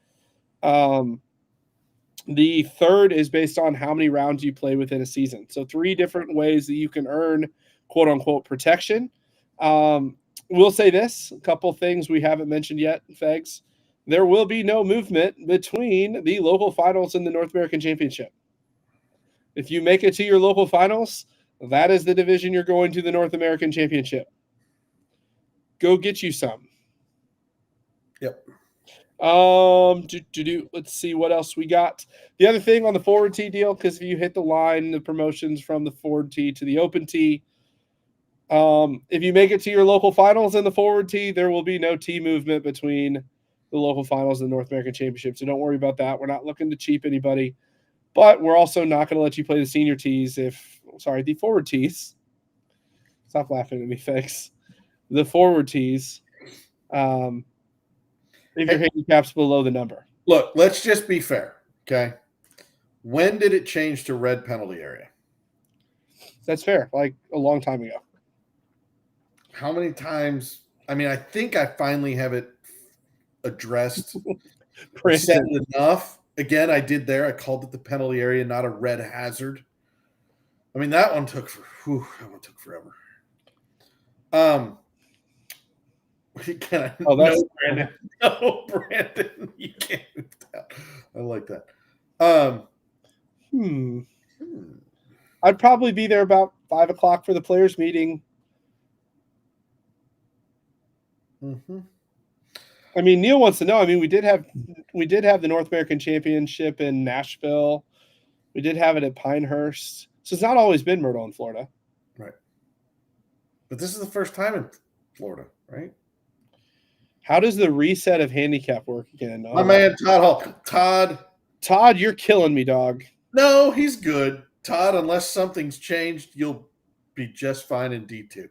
The third is based on how many rounds you play within a season. So 3 different ways that you can earn quote-unquote protection. We'll say this, a couple things we haven't mentioned yet, Fegs. There will be no movement between the local finals and the North American Championship. If you make it to your local finals, that is the division you're going to the North American Championship. Go get you some. Yep. Let's see what else we got. The other thing on the forward tee deal, because if you hit the line, the promotions from the forward tee to the open tee, if you make it to your local finals in the forward tee, there will be no tee movement between the local finals and the North American Championship. So don't worry about that. We're not looking to cheap anybody, but we're also not going to let you play the senior tees the forward tees. Stop laughing at me, thanks. The forward tees. If your handicap's below the number. Look, let's just be fair, okay? When did it change to red penalty area? That's fair. Like a long time ago. How many times? I mean, I think I finally have it addressed or said enough. Again, I did there. I called it the penalty area, not a red hazard. I mean, that one took forever. That's Brandon. No, Brandon, you can't move that. I like that. I'd probably be there about 5 o'clock for the players' meeting. Mm-hmm. I mean, Neil wants to know. I mean, we did have the North American Championship in Nashville. We did have it at Pinehurst. So it's not always been Myrtle in Florida. Right. But this is the first time in Florida, right? How does the reset of handicap work again? My man, Todd Hall. Todd, you're killing me, dog. No, he's good. Todd, unless something's changed, you'll be just fine in D2.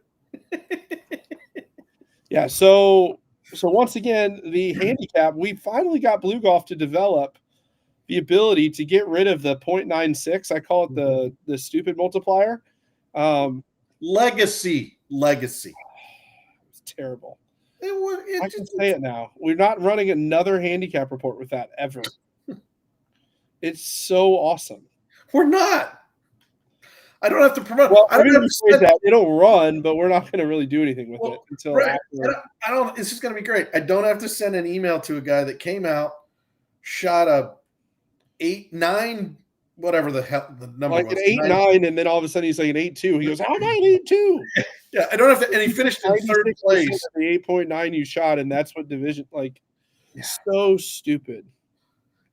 Yeah, so once again, the handicap, we finally got Blue Golf to develop the ability to get rid of the 0.96. I call it the stupid multiplier. Legacy. It's terrible. I can say it now. We're not running another handicap report with that ever. It's so awesome. We're not. I don't have to promote. Well, I don't have to say that it'll run, but we're not going to really do anything with it until after. I don't. It's just going to be great. I don't have to send an email to a guy that came out, shot a 8-9, whatever the hell the number like was, an 8-9, and then all of a sudden he's like an 8-2. He goes, "How am I an 8-2?" Yeah, I don't have to. And he finished in third place. The 8.9 you shot, and that's what division like. Yeah. So stupid.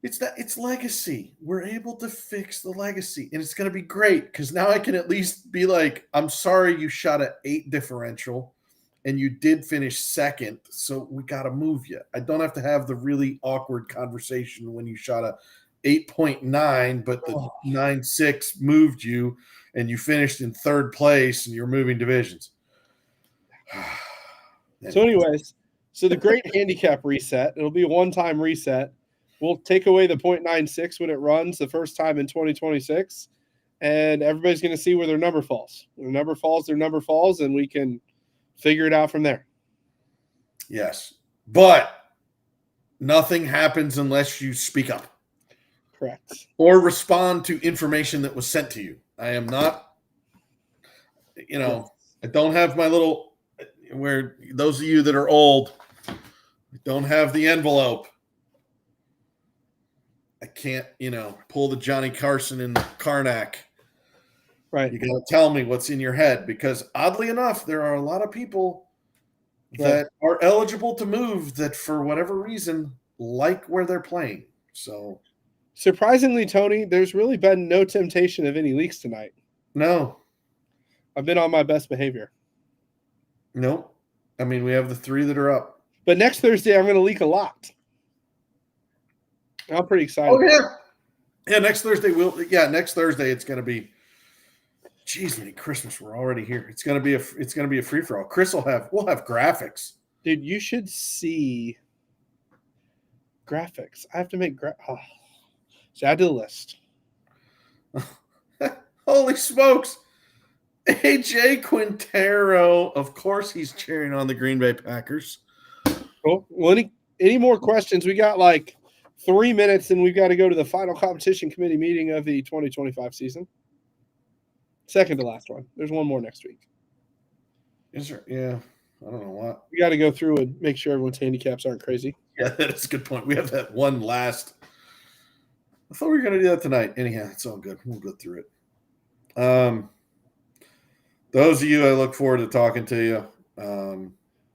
It's legacy. We're able to fix the legacy, and it's going to be great because now I can at least be like, I'm sorry you shot an 8 differential and you did finish second, so we got to move you. I don't have to have the really awkward conversation when you shot a 8.9, but the 9.6 moved you and you finished in third place and you're moving divisions. So anyways, so the great handicap reset, it'll be a one-time reset. We'll take away the 0.96 when it runs the first time in 2026, and everybody's going to see where their number falls. When their number falls, and we can figure it out from there. Yes, but nothing happens unless you speak up. Correct. Or respond to information that was sent to you. I am not, I don't have my little, where those of you that are old don't have the envelope. I can't, pull the Johnny Carson in the Karnak. Right. You got to tell me what's in your head because oddly enough, there are a lot of people that are eligible to move that for whatever reason like where they're playing. So surprisingly, Tony, there's really been no temptation of any leaks tonight. No. I've been on my best behavior. No. I mean, we have the 3 that are up. But next Thursday, I'm going to leak a lot. I'm pretty excited. Oh, yeah. Yeah, next Thursday it's going to be Jeez, many Christmas. We're already here. It's gonna be a free for all. Chris we'll have graphics. Dude, you should see graphics. I have to make so add to the list. Holy smokes. AJ Quintero. Of course he's cheering on the Green Bay Packers. Cool. Well, any more questions? We got like 3 minutes and we've got to go to the final competition committee meeting of the 2025 season. Second to last one. There's one more next week. Is there? Yeah. I don't know what. We got to go through and make sure everyone's handicaps aren't crazy. Yeah, that's a good point. We have that one last. I thought we were going to do that tonight. Anyhow, it's all good. We'll go through it. Those of you, I look forward to talking to you.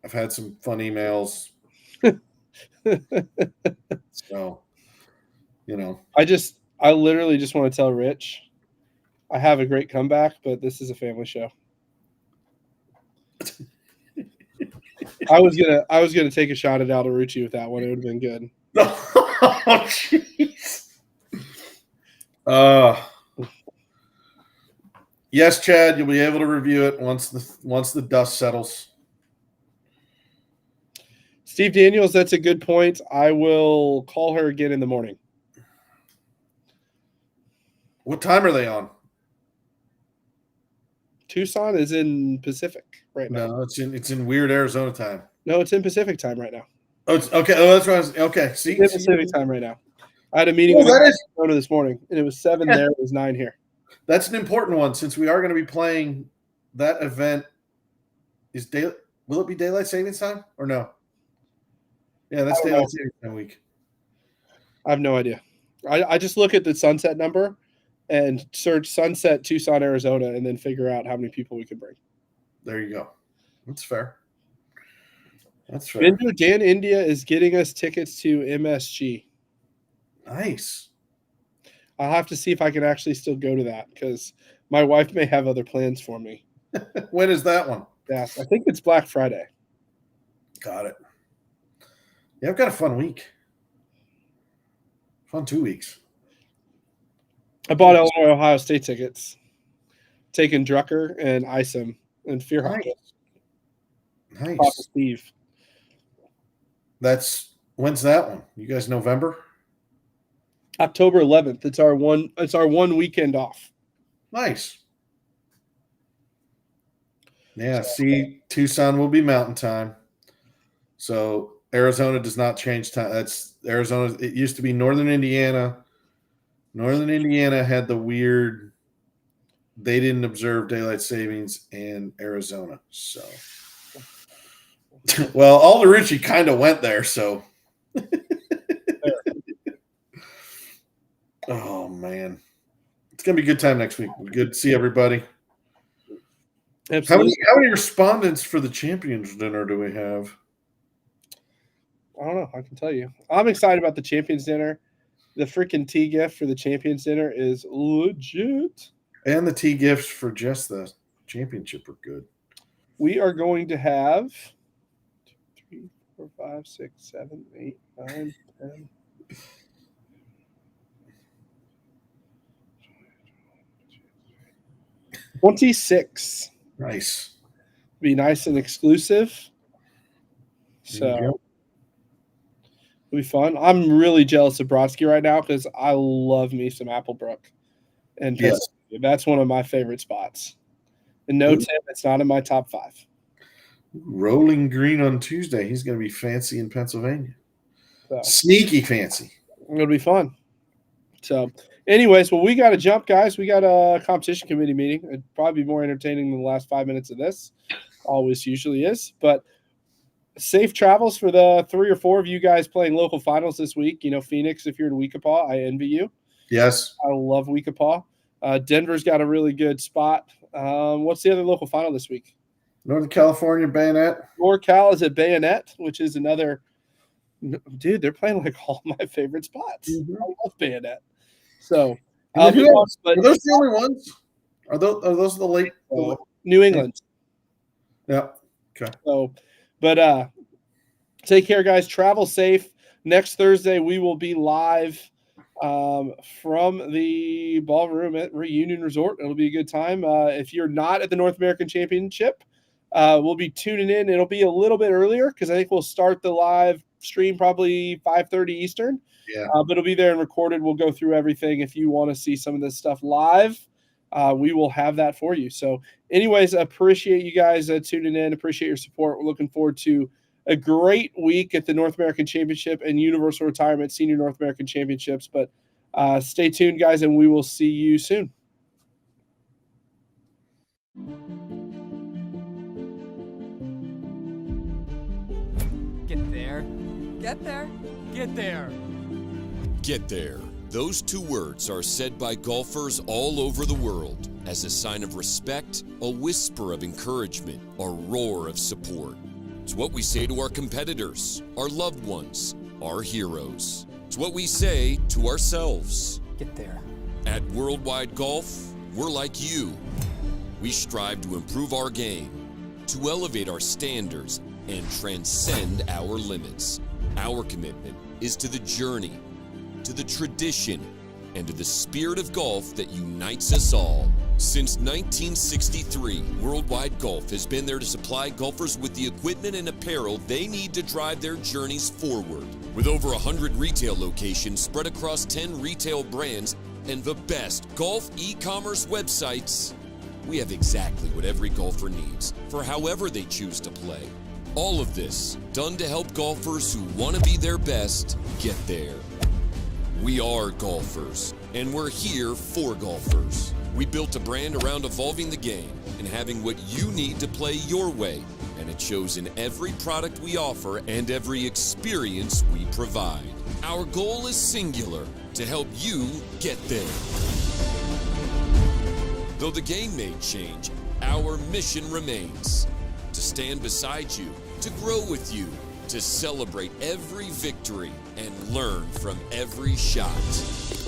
I've had some fun emails. So, I literally just want to tell Rich, I have a great comeback, but this is a family show. I was gonna take a shot at Alderucci with that one. It would have been good. Oh, jeez. Yes, Chad, you'll be able to review it once the dust settles. Steve Daniels, that's a good point. I will call her again in the morning. What time are they on? Tucson is in Pacific right now. No, it's in weird Arizona time. No, it's in Pacific time right now. Oh, it's okay. Oh, that's right. Okay, see, It's in Pacific time right now. I had a meeting Well, with that is- Arizona this morning, and it was 7 there. It was 9 here. that's an important one since we are going to be playing that event. Will it be daylight savings time or no? Yeah, that's daylight savings time week. I have no idea. I just look at the sunset number and search sunset Tucson, Arizona, and then figure out how many people we can bring. There you go. That's fair. That's fair. Vendor Dan India is getting us tickets to MSG. Nice. I'll have to see if I can actually still go to that because my wife may have other plans for me. When is that one? Yes, I think it's Black Friday. Got it. Yeah, I've got a fun week. Fun 2 weeks. I bought Illinois Ohio State tickets, taking Drucker and Isom and Fearhawk. Nice. Papa Steve. When's that one? You guys November? October 11th. It's our one weekend off. Nice. Yeah, see, Tucson will be mountain time. So Arizona does not change time. That's Arizona. It used to be Northern Indiana. Northern Indiana had the weird, they didn't observe daylight savings in Arizona. So, well, Alder Ritchie kind of went there. So, oh, man. It's going to be a good time next week. Good to see everybody. Absolutely. How many respondents for the Champions Dinner do we have? I don't know. I can tell you. I'm excited about the Champions Dinner. The freaking tea gift for the Champions Dinner is legit. And the tea gifts for just the championship are good. We are going to have 2, 3, 4, 5, 6, 7, 8, 9, 10. 26. Nice. Be nice and exclusive. So There you go. it'll be fun. I'm really jealous of Brodsky right now because I love me some Applebrook. And Yes. that's one of my favorite spots. And no, Tim, it's not in my top 5. Rolling Green on Tuesday. He's going to be fancy in Pennsylvania. So Sneaky fancy. it'll be fun. So, anyways, well, we got to jump, guys. We got a competition committee meeting. It'd probably be more entertaining than the last 5 minutes of this. Always usually is. But safe travels for the 3 or 4 of you guys playing local finals this week. You know, Phoenix, if you're in Weekapaw, I envy you. Yes. I love Weekapaw. Denver's got a really good spot. What's the other local final this week? Northern California Bayonet. NorCal is at Bayonet, which is another – dude, they're playing like all my favorite spots. Mhm. I love Bayonet. So, And then who else? but Are those the only ones? Are those the late? New England. Yeah. Okay. So, but take care, guys. Travel safe. Next Thursday, we will be live from the ballroom at Reunion Resort. It'll be a good time. If you're not at the North American Championship, we'll be tuning in. It'll be a little bit earlier because I think we'll start the live stream probably 5:30 Eastern. Yeah. But it'll be there and recorded. We'll go through everything. If you want to see some of this stuff live, we will have that for you. So anyways, appreciate you guys tuning in. Appreciate your support. We're looking forward to a great week at the North American Championship and Universal Retirement Senior North American Championships. But stay tuned, guys, and we will see you soon. Get there. Get there. Get there. Get there. Those 2 words are said by golfers all over the world as a sign of respect, a whisper of encouragement, a roar of support. It's what we say to our competitors, our loved ones, our heroes. It's what we say to ourselves. Get there. At Worldwide Golf, we're like you. We strive to improve our game, to elevate our standards, and transcend our limits. Our commitment is to the journey, to the tradition, and to the spirit of golf that unites us all. Since 1963, Worldwide Golf has been there to supply golfers with the equipment and apparel they need to drive their journeys forward. With over 100 retail locations spread across 10 retail brands and the best golf e-commerce websites, we have exactly what every golfer needs for however they choose to play. All of this done to help golfers who want to be their best get there. We are golfers, and we're here for golfers. We built a brand around evolving the game and having what you need to play your way, and it shows in every product we offer and every experience we provide. Our goal is singular, to help you get there. Though the game may change, our mission remains: to stand beside you, to grow with you, to celebrate every victory and learn from every shot.